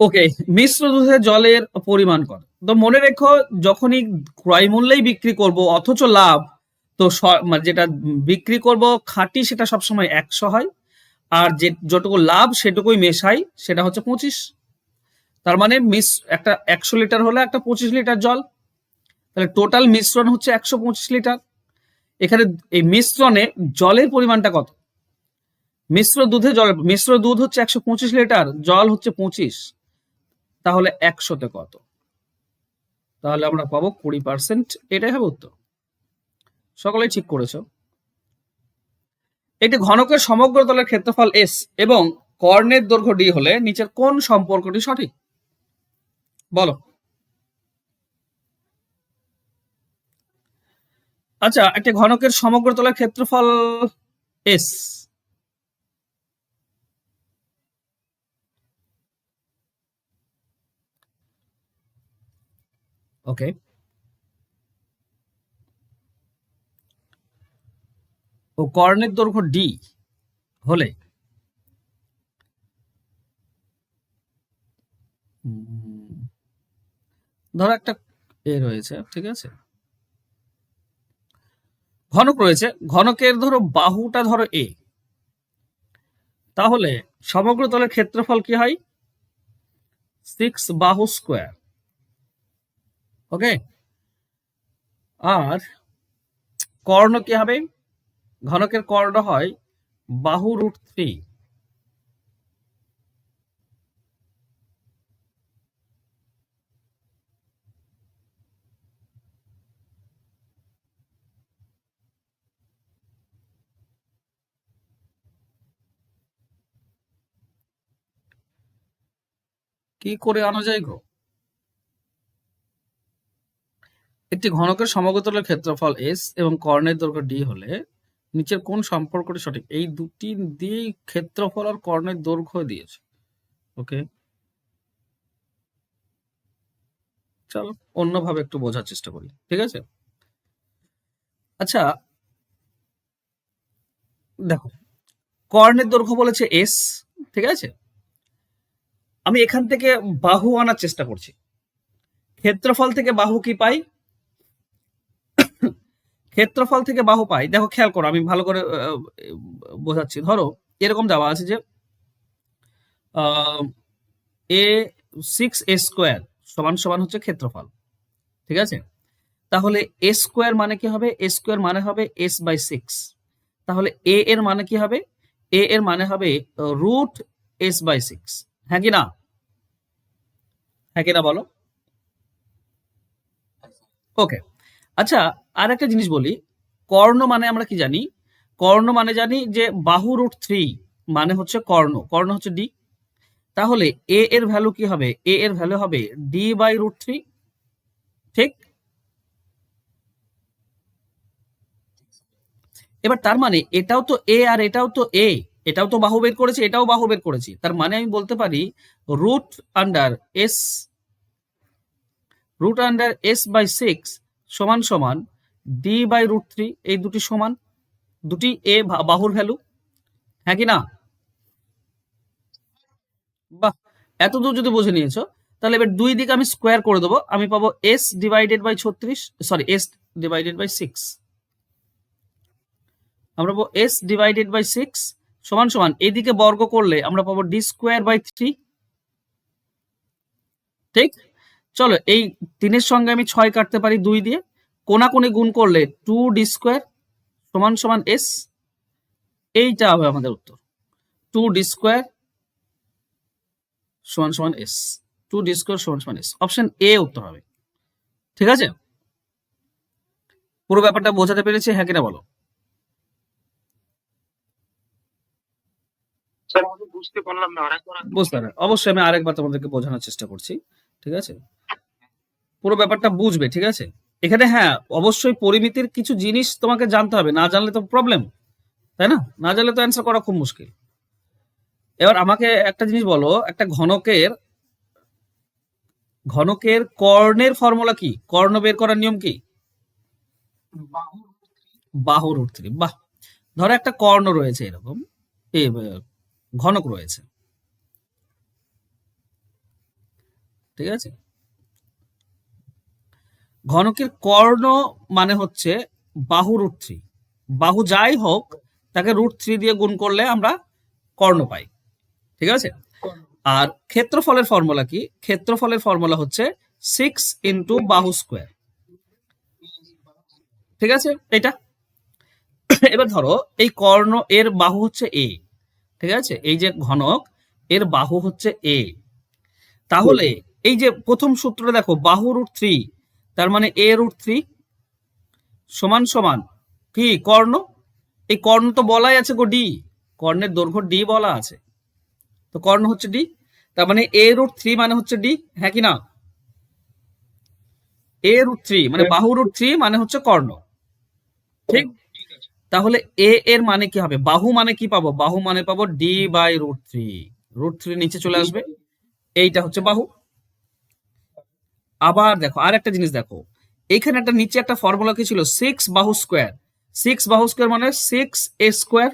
S1: ওকে, মিশ্র দুধে জলের পরিমাণ কত? তো মনে রেখো, যখনই ক্রয় মূল্যেই বিক্রি করব অথচ লাভ, তো মানে যেটা বিক্রি করব খাঁটি সেটা সবসময় 100 হয়, আর যে যতটুকু লাভ সেটুকুই মেশাই সেটা হচ্ছে 25। তার মানে একটা 100 লিটার হলে একটা 25 লিটার জল, তাহলে টোটাল মিশ্রণ হচ্ছে 125 লিটার। এখানে এই মিশ্রণে জলের পরিমাণটা কত? মিশ্র দুধ হচ্ছে 125 লিটার, জল হচ্ছে 25, তাহলে 100-তে কত? তাহলে আমরা পাবো 20%। এটাই হবে উত্তর। সকলেই ঠিক করেছো। একটি ঘনকের সমগ্র তলের ক্ষেত্রফল এস এবং কর্ণের দৈর্ঘ্য ডি হলে নিচের কোন সম্পর্কটি সঠিক? বলো। আচ্ছা, একটি ঘনকের সমগ্র তলের ক্ষেত্রফল এস, ওকে, ও কর্ণের দৈর্ঘ্য ডি হলে ধরো একটা এ রয়েছে, ঠিক আছে, ঘনক রয়েছে, ঘনকের ধরো বাহুটা ধরো এ, তাহলে সমগ্র তলের ক্ষেত্রফল কি হয়? 6 বাহু স্কোয়ার। ওকে, আর কর্ণ কি হবে? ঘনকের কর্ণ হয় বাহু √3। কি করে আনা যায় গো? একটি ঘনকের সমগ্রতলের ক্ষেত্রফল এস এবং কর্ণের দৈর্ঘ্য ডি হলে নিচের কোন সম্পর্কটি সঠিক? এই দুটি দিয়েই ক্ষেত্রফল আর কর্ণের দৈর্ঘ্য দিয়েছে। ওকে, চলো অন্যভাবে একটু বোঝার চেষ্টা করি, ঠিক আছে। আচ্ছা দেখো, কর্ণের দৈর্ঘ্য বলেছে এস, ঠিক আছে, আমি এখান থেকে বাহু আনার চেষ্টা করছি। ক্ষেত্রফল থেকে বাহু কি পাই? ক্ষেত্রফল থেকে বাহু পাই, দেখো খেয়াল করো, আমি ভালো করে বোঝাচ্ছি। ধরো এরকম দেওয়া আছে যে এ 6a² সমান সমান হচ্ছে ক্ষেত্রফল, ঠিক আছে। তাহলে এ স্কোয়ার মানে কি হবে? এ স্কোয়ার মানে হবে s/6। তাহলে এ এর মানে কি হবে? এ এর মানে হবে √s/6। হ্যাঁ কি না? হ্যাঁ কি না বলো। ওকে, আচ্ছা, আর একটা জিনিস বলি, কর্ণ মানে আমরা কি জানি? কর্ণ মানে জানি যে বাহু √3 মানে হচ্ছে কর্ণ, কর্ণ হচ্ছে ডি। তাহলে এ এর ভ্যালু কি হবে? এ এর ভ্যালু হবে d/√3, ঠিক। এবার তার মানে এটাও তো এ আর এটাও তো এ, এটাও তো বাহু বের করেছি, এটাও বাহু বের করেছি, তার মানে আমি বলতে পারি রুট আন্ডার এস √s/6 সমান সমান d/√3। এই দুটি সমান, দুটি এ বাহুর ভ্যালু, হ্যাঁ কি না? বাহ, এত দূর যদি বুঝে নিয়েছো, তাহলে এবার দুই দিকে আমি স্কোয়ার করে দেবো, আমি পাবো s/36, সরি s/6, আমরা পাবো s/6 সমান সমান এদিকে বর্গ করলে আমরা পাবো d²/3, ঠিক। চলো এই 3-এর সঙ্গে আমি 6 কাটতে পারি 2 দিয়ে, কোনাকুনি গুণ করলে 2d² সমান সমান s। এইটা হবে আমাদের উত্তর, 2d² সমান সমান s, 2d² সমান সমান s, অপশন এ উত্তর হবে, ঠিক আছে। পুরো ব্যাপারটা বোঝাতে পেরেছি, হ্যাঁ কিনা বলো। বুঝতে পারে অবশ্যই, আমি আরেকবার তোমাদেরকে বোঝানোর চেষ্টা করছি, ঠিক আছে। পুরো ব্যাপারটা বুঝবে, ঠিক আছে। এখানে হ্যাঁ অবশ্যই পরিমিতির কিছু জিনিস তোমাকে জানতে হবে, না জানলে তো প্রবলেম, তাই না? না জানলে তো অ্যান্সার করা খুব মুশকিল। এবার আমাকে একটা জিনিস বলো, একটা ঘনকের ঘনকের কর্ণের ফর্মুলা কি? কর্ণ বের করার নিয়ম কি? বাহু √3। বাহ, ধরো একটা কর্ণ রয়েছে এরকম, ঘনক রয়েছে, ঠিক আছে। ঘনকের কর্ণ মানে হচ্ছে বাহু √3, বাহু যাই হোক তাকে √3 দিয়ে গুণ করলে আমরা কর্ণ পাই। ঠিক আছে। আর ক্ষেত্রফলের ফর্মুলা কি? ক্ষেত্রফলের ফর্মুলা হচ্ছে 6 ইন্টু বাহু স্কোয়ার। ঠিক আছে, এটা। এবার ধরো এই কর্ণ এর বাহু হচ্ছে এ, ঠিক আছে, এই যে ঘনক এর বাহু হচ্ছে এ, তাহলে এই যে প্রথম সূত্রটা দেখো, বাহু √3, তার মানে a √3 সমান সমান কি কর্ণ, এই কর্ণ তো বলাই আছে গো ডি, কর্ণের দৈর্ঘ্য ডি বলা আছে, তো কর্ণ হচ্ছে ডি, তার মানে a √3 মানে হচ্ছে ডি, হ্যাঁ কি না? a √3 মানে বাহু √3 মানে হচ্ছে কর্ণ, ঠিক। তাহলে এ এর মানে কি হবে? বাহু মানে কি পাবো? বাহু মানে পাবো d/√3, √3 নিচে চলে আসবে, এইটা হচ্ছে বাহু। আবার দেখো আর একটা জিনিস দেখো, এখানে একটা নিচে একটা ফর্মুলা কি ছিল? 6 বাহু স্কোয়ার, 6 বাহু স্কোয়ার মানে 6a স্কোয়ার,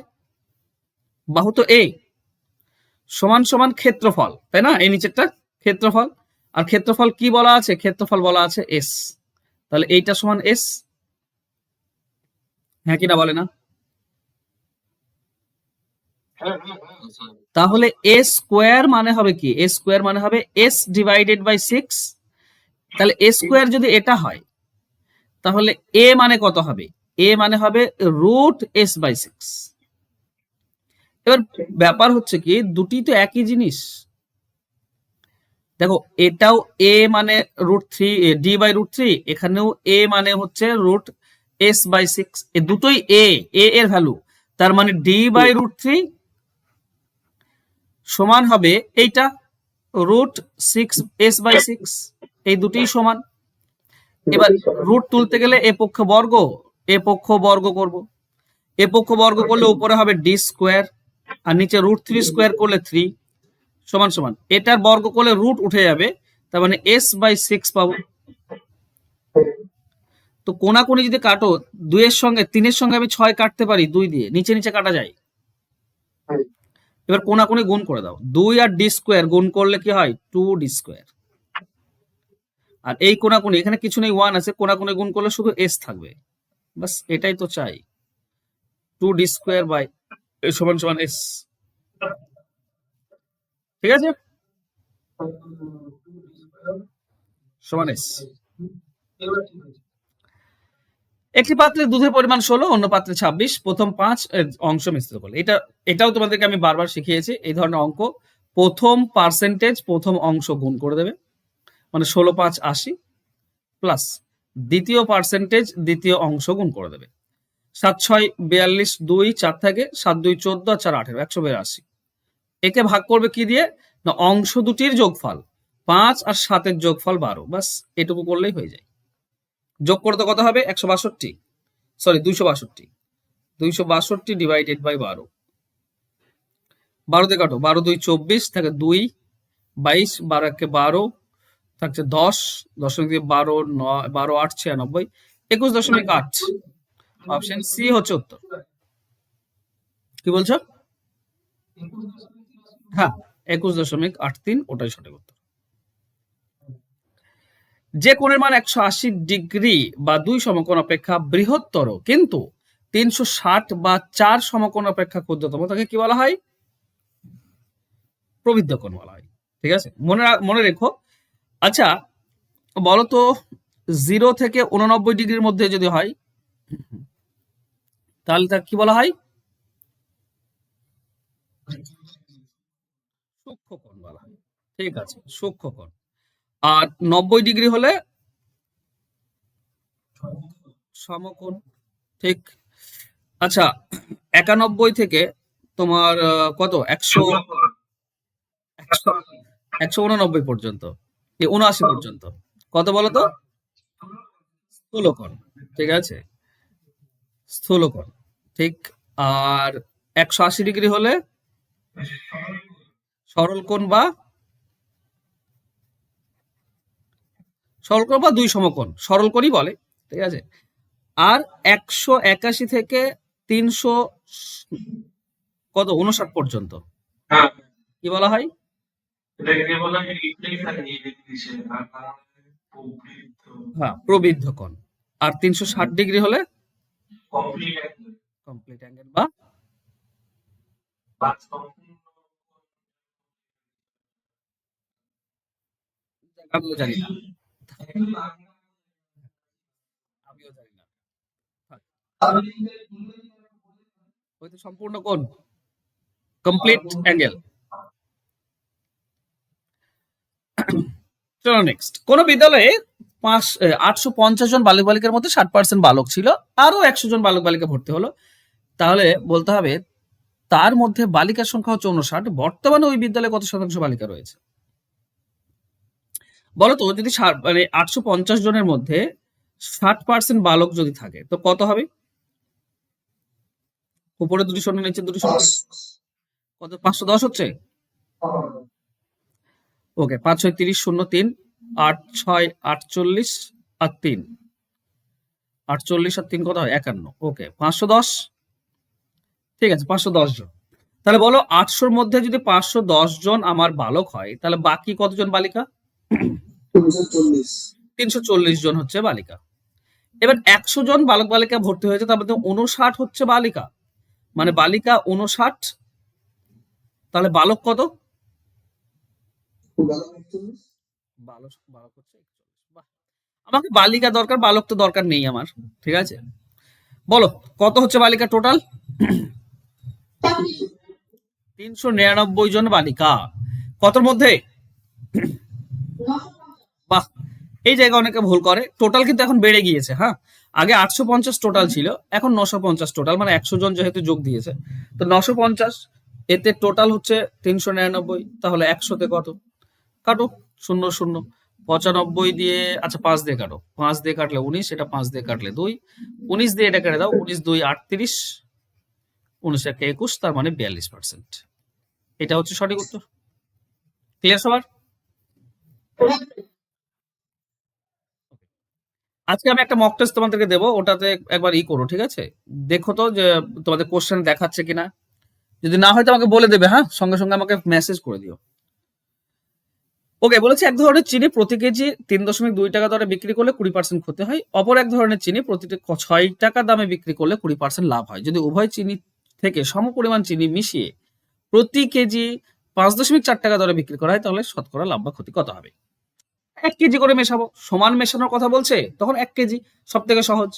S1: বাহু তো a, সমান সমান ক্ষেত্রফল, তাই না? এই নিচেরটা ক্ষেত্রফল, আর ক্ষেত্রফল কি বলা আছে? ক্ষেত্রফল বলা আছে এস, তাহলে এইটা সমান এস, হ্যাঁ কিনা বলে না? তাহলে এ স্কোয়ার মানে হবে কি? এ স্কোয়ার মানে হবে এস ডিভাইডেড বাই 6, তাহলে এ স্কোয়ার যদি এটা হয় তাহলে এ মানে কত হবে? এ মানে হবে √s/6। এবার ব্যাপার হচ্ছে কি, দুটি তো একই জিনিস, দেখো এটাও এ মানে √3 d/√3, এখানেও এ মানে হচ্ছে √s/6, এ দুটোই এ এর ভ্যালু, তার মানে d/√3 সমান হবে এইটা √6s/6, এই দুটোই সমান। এবার রুট তুলতে গেলে এ পক্ষ বর্গ, এ পক্ষ বর্গ করব, এ পক্ষ বর্গ করলে উপরে হবে ডি স্কোয়ার, আর নিচে √3 স্কোয়ার করলে 3 সমান সমান, এটার বর্গ করলে রুট উঠে যাবে, তার মানে s/6 পাবো। তো কোনাকুনি যদি কাটো, 2 এর সঙ্গে 3 এর সঙ্গে আমি 6 কাটতে পারি 2 দিয়ে, নিচে নিচে কাটা যায়। এবার কোনাকুনি গুণ করে দাও, 2 আর ডি স্কোয়ার গুণ করলে কি হয়? 2d square. আর এই কোনাকুনি এখানে কিছু নেই, 1 আছে, কোনাকুনি গুণ করলে শুধু s থাকবে, বাস এটাই তো চাই, 2d স্কোয়ার বাই সমান সমান s। ঠিক আছে, সমান s। একটি পাত্রে দুধের পরিমাণ 16, অন্য পাত্রে 26, প্রথম 5 অংশ মিশ্রিত করলে, এটাও তোমাদেরকে আমি বারবার শিখিয়েছি, এই ধরনের অঙ্ক প্রথম পার্সেন্টেজ প্রথম অংশ গুণ করে দেবে, মানে 16 5 80, প্লাস দ্বিতীয় পার্সেন্টেজ দ্বিতীয় অংশ গুণ করে দেবে, 7 6 42, 2 4 থাকে, 7 2 14 আর 4 18, 182। একে ভাগ করবে কি দিয়ে? না অংশ দুটির যোগফল, 5 আর 7 এর যোগফল 12, বাস এটুকু করলেই হয়ে যায়। যোগ করতে কত হবে? 162, সরি 262, 262 ডিভাইডেড বাই 12, 12 দিয়ে কাটো, 12 2 24 থাকে 2 22, 12 1 12 থাকছে 10, 10 দিয়ে 12 9 12 8 96, 21.8, অপশন সি হচ্ছে উত্তর। কি বলছো? হ্যাঁ, 21.83 ওটাই সঠিক উত্তর। যে কোণের মান 180 ডিগ্রি বা 2 সমকোণ অপেক্ষা বৃহত্তর কিন্তু 360 বা 4 সমকোণ অপেক্ষা ক্ষুদ্রতম, তাকে কি বলা হয়? প্রবৃদ্ধ কোণ বলা হয়। ঠিক আছে, মনে রেখো। আচ্ছা বলো তো, 0 থেকে 89 ডিগ্রির মধ্যে যদি হয় তাহলে তাকে কি বলা হয়? সূক্ষ্ম কোণ বলা হয়। ঠিক আছে, সূক্ষ্ম কোণ। আর 90 ডিগ্রি হলে সমকোণ, ঠিক। আচ্ছা 91 থেকে তোমার কত 100 189 পর্যন্ত, 79 পর্যন্ত কত বলো তো? স্থূলকোণ, ঠিক আছে, স্থূলকোণ, ঠিক। আর 180 ডিগ্রি হলে সরল কোণ বা দুই সমকোণ, সরল কোণই বলে, ঠিক আছে। আর 181 থেকে 300 কত 59 পর্যন্ত কি বলা হয়? হ্যাঁ, প্রবৃদ্ধ কোণ। আর 360 ডিগ্রি হলে কমপ্লিট অ্যাঙ্গেল বা আমিও জানি না, আমিও জানি না। থাক, ওই তো সম্পূর্ণ কোণ, কমপ্লিট অ্যাঙ্গেল। চলো নেক্সট। কোন বিদ্যালয়ে 850 জন বালক বালিকার মধ্যে 60% বালক ছিল, আরো 100 জন বালক বালিকা ভর্তি হলো। তাহলে বলতে হবে তার মধ্যে বালিকার সংখ্যা হচ্ছে 59, বর্তমানে ওই বিদ্যালয়ে কত শতাংশ বালিকা রয়েছে? বলতো যদি মানে 850 জনের মধ্যে 60% বালক যদি থাকে তো কত হবে? উপরে দুটি শূন্য, নিচে দুটি শূন্য, কত? 510 হচ্ছে। ওকে, 5 6 30, 0 3, 8 6 48 আর 3, 48 আর 3 কত হয়? 51। ওকে, 510। ঠিক আছে, 510 জন। তাহলে বলো 800-র মধ্যে যদি 510 জন আমার বালক হয়, তাহলে বাকি কতজন বালিকা? 340 জন হচ্ছে বালিকা। এবার 100 জন বালক বালিকা ভর্তি হয়েছে, তার মধ্যে 59 হচ্ছে বালিকা, মানে বালিকা 59, তাহলে বালক কত? বালক বালক হচ্ছে 41। বাহ, আমাকে বালিকা দরকার, বালক তো দরকার নেই আমার। ঠিক আছে, বলো কত হচ্ছে বালিকা টোটাল? 399 জন বালিকা। কতর মধ্যে? বাহ, এই জায়গায় অনেকে ভুল করে। টোটাল কিন্তু এখন বেড়ে গিয়েছে। হ্যাঁ, আগে 850 টোটাল ছিল, এখন 950 টোটাল, মানে 100 জন যেহেতু যোগ দিয়েছে তো 950, এতে টোটাল হচ্ছে 399। তাহলে 100তে কত? কাটো, 0 0, 95 দিয়ে, আচ্ছা 5 দিয়ে কাটো, 5 দিয়ে কাটলে 19, এটা 5 দিয়ে কাটলে 2, 19 দিয়ে এটা কেটে দাও, 19 2 38, 19 1 21, তার মানে 42%। এটা হচ্ছে সঠিক উত্তর। ক্লিয়ার সবার? আজকে আমি একটা মক টেস্ট তোমাদেরকে দেবো, ওটাতে একবার করো, ঠিক আছে? দেখো তো যে তোমাদের কোশ্চেন দেখাচ্ছে কিনা। যদি না হয় তো আমাকে বলে দেবে, হ্যাঁ, সঙ্গে সঙ্গে আমাকে মেসেজ করে দিও। ওকে, বলেছে এক ধরনের চিনি প্রতি কেজি 3.2 টাকা দরে বিক্রি করলে 20% ক্ষতি হয়, অপর এক ধরনের চিনি প্রতিটি 6 টাকা দামে বিক্রি করলে 20% লাভ হয়। যদি উভয় চিনি থেকে সম পরিমাণ চিনি মিশিয়ে প্রতি কেজি 5.4 টাকা দরে বিক্রি করা হয়, তাহলে শতকরা লাভ বা ক্ষতি কত হবে? 1 কেজি করে মেশাবো, সমান মেশানোর কথা বলছে, তখন 1 কেজি, সব থেকে সহজ।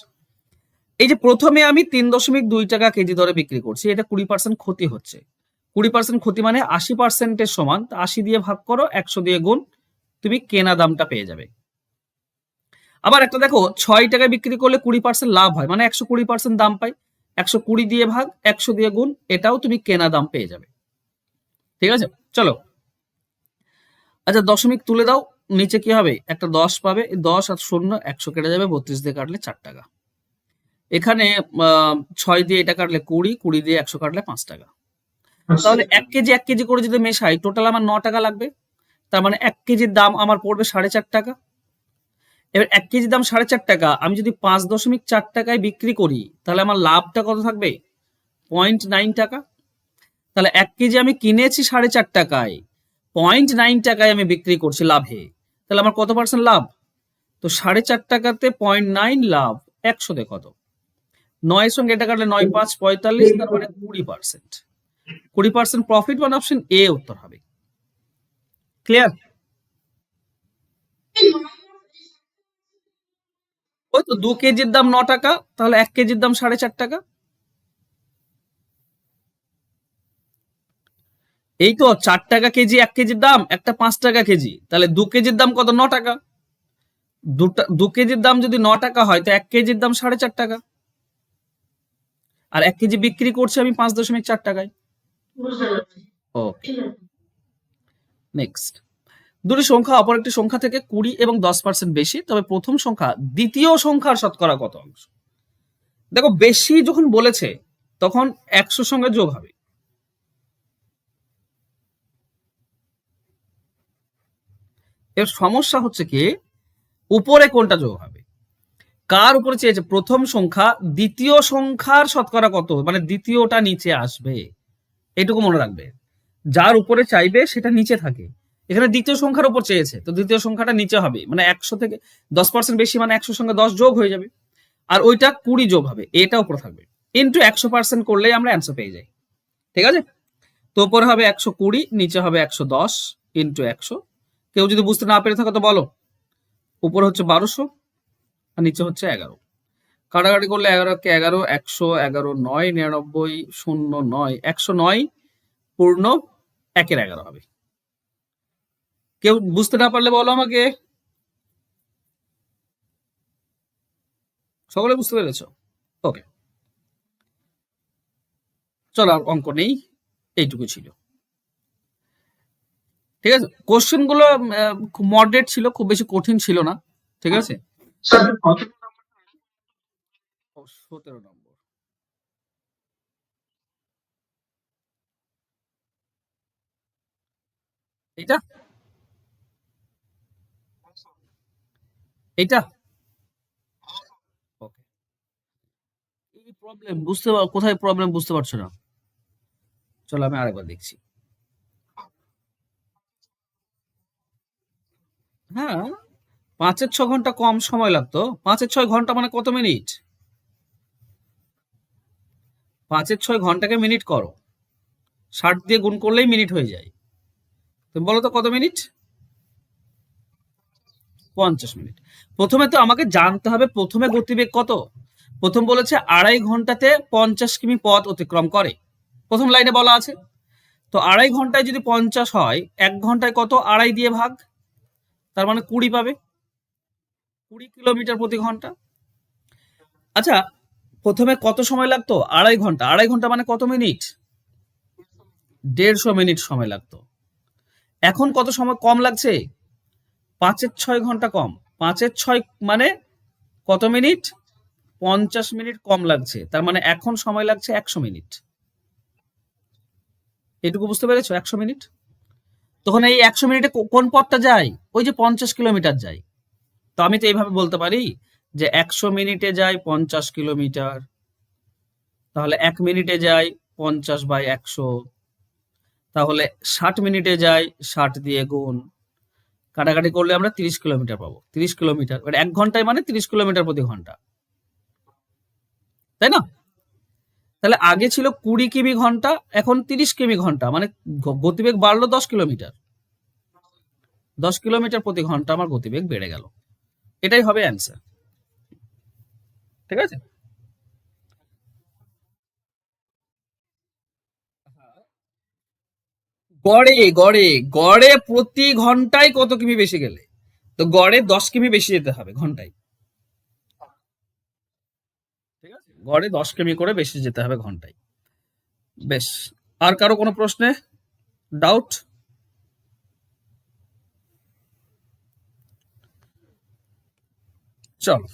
S1: এই যে প্রথমে আমি 3.2 টাকা কেজি দরে বিক্রি করছি, এটা 20% ক্ষতি হচ্ছে। 20% ক্ষতি মানে 80%-এর সমান। 80 দিয়ে ভাগ করো, 100 দিয়ে গুণ, তুমি কেনা দামটা পেয়ে যাবে। আবার একটা দেখো, 6 টাকায় বিক্রি করলে 20% লাভ হয়, মানে 120% দাম পাই। 120 দিয়ে ভাগ, 100 দিয়ে গুণ, এটাও তুমি কেনা দাম পেয়ে যাবে। ঠিক আছে, চলো। আচ্ছা, দশমিক তুলে দাও, নিচে কি হবে? একটা 10 পাবে, 10 আর 0 100 কেটে যাবে, 32 দিয়ে কাটলে 4 টাকা। এখানে 6 দিয়ে এটা কাটলে 20, 20 দিয়ে 100 কাটলে 5 টাকা। তাহলে 1 কেজি 1 কেজি করে যদি মেশাই, টোটাল আমার 9 টাকা লাগবে। তার মানে 1 কেজির দাম আমার পড়বে 4.5 টাকা। এবার 1 কেজির দাম 4.5 টাকা, আমি যদি 5.4 টাকায় বিক্রি করি, তাহলে আমার লাভটা কত থাকবে? 0.9 টাকা। তাহলে 1 কেজি আমি কিনেছি 4.5 টাকায়, 0.9 টাকায় আমি বিক্রি করছি লাভে, তাহলে আমার কত পার্সেন্ট লাভ? তো 4.5 টাকাতে 0.9 লাভ, 100-তে কত? 9 সঙ্গে এটা কাটলে 9 5 45, তার মানে 20%। 20% প্রফিট, মানে অপশন এ উত্তর হবে। ক্লিয়ার? ওই তো 2 কেজির দাম 9 টাকা, তাহলে 1 কেজির দাম 4.5 টাকা। এই তো 4 টাকা কেজি 1 কেজির দাম, একটা 5 টাকা কেজি, তাহলে 2 কেজির দাম কত? 9 টাকা। 2 কেজির দাম যদি 9 টাকা হয়, তো 1 কেজির দাম 4.5 টাকা, আর 1 কেজি বিক্রি করছি আমি 5.4 টাকায়। ওকে, নেক্সট। দুটি সংখ্যা অপর একটি সংখ্যা থেকে 20 এবং 10% বেশি, তবে প্রথম সংখ্যা দ্বিতীয় সংখ্যার শতকরা কত অংশ? দেখো, বেশি যখন বলেছে তখন 100 সঙ্গে যোগ হবে। এর সমস্যা হচ্ছে কি, উপরে কোনটা যোগ হবে? কার উপরে চেয়েছে? প্রথম সংখ্যা দ্বিতীয় সংখ্যার শতকরা কত, মানে দ্বিতীয়টা নিচে আসবে, এটুকু মনে রাখবে। যার উপরে চাইবে সেটা নিচে থাকে। এখানে দ্বিতীয় সংখ্যার উপর চেয়েছে, তো দ্বিতীয় সংখ্যাটা নিচে হবে, মানে 100 থেকে 10% বেশি, মানে 100 সঙ্গে 10 যোগ হয়ে যাবে, আর ওইটা 20 যোগ হবে, এটা উপর থাকবে, ইন্টু 100% করলেই আমরা অ্যান্সার পেয়ে যাই। ঠিক আছে, তো উপরে হবে 120, নিচে হবে 110 ইন্টু 100। কেউ যদি বুঝতে না পেরে থাকো তো বলো। উপরে হচ্ছে 1200 আর নিচে হচ্ছে 11। কাটাকাটি করলে 11 কে 11, 100, 11, 9, 99, 0, 9, 109 পূর্ণ 1-এর 11 হবে। কেউ বুঝতে না পারলে বলো আমাকে। সকলে বুঝতে পেরেছো? ওকে, চলো আর অঙ্ক নেই, এইটুকু ছিল। ঠিক আছে, কোশ্চেন গুলো খুব মডারেট ছিল, খুব বেশি কঠিন ছিল না। ঠিক আছে, 17 নম্বর। এটা এটা ওকে, এই প্রবলেম কোথায় প্রবলেম বুঝতে পারছো না? চলো আমি আরেকবার দেখছি। হ্যাঁ, 5-6 ঘন্টা কম সময় লাগতো। 5-6 ঘন্টা মানে কত মিনিট? 5-6 ঘন্টাকে মিনিট করো, 60 দিয়ে গুণ করলেই মিনিট হয়ে যায়। তুমি বলো তো কত মিনিট? 50 মিনিট। প্রথমে তো আমাকে জানতে হবে প্রথমে গতিবেগ কত। প্রথম বলেছে 2.5 ঘন্টাতে 50 কিমি পথ অতিক্রম করে, প্রথম লাইনে বলা আছে। তো 2.5 ঘন্টায় যদি 50 হয়, 1 ঘন্টায় কত? 2.5 দিয়ে ভাগ, তার মানে 20 পাবে, 20 কিলোমিটার প্রতি ঘন্টা। আচ্ছা, প্রথমে কত সময় লাগতো? 2.5 ঘন্টা। 2.5 ঘন্টা মানে কত মিনিট? 150 মিনিট সময় লাগতো। এখন কত সময় কম লাগছে? 5-6 ঘন্টা কম। 5-6 মানে কত মিনিট? 50 মিনিট কম লাগছে, তার মানে এখন সময় লাগছে 100 মিনিট। এটুকু বুঝতে পেরেছো? 100 মিনিট। তখন এই 100 মিনিটে কোন পথটা যায়? ওই যে 50 কিলোমিটার যায়। তো আমি তো এইভাবে বলতে পারি যে 100 মিনিটে যায় 50 কিলোমিটার, তাহলে 1 মিনিটে যায় 50/100, তাহলে 60 মিনিটে যায় 60 দিয়ে গুণ, কাটাকাটি করলে আমরা 30 কিলোমিটার পাবো। 30 কিলোমিটার, 1 ঘন্টায় মানে 30 কিলোমিটার প্রতি ঘন্টা, তাই না? তাহলে আগে ছিল 20 কিমি ঘন্টা, এখন 30 কিমি ঘন্টা, মানে গতিবেগ বাড়লো 10 কিলোমিটার। 10 কিলোমিটার প্রতি ঘন্টা আমার গতিবেগ বেড়ে গেল। এটাই হবে অ্যান্সার। ঠিক আছে, গড়ে গড়ে গড়ে প্রতি ঘন্টায় কত কিমি বেশি গেলে, তো গড়ে 10 কিমি বেশি যেতে হবে ঘন্টায়। ঠিক আছে, গড়ে 10 কিমি করে বেশি যেতে হবে ঘন্টায়। বেশ, আর কারো কোনো প্রশ্নে ডাউট? চলো।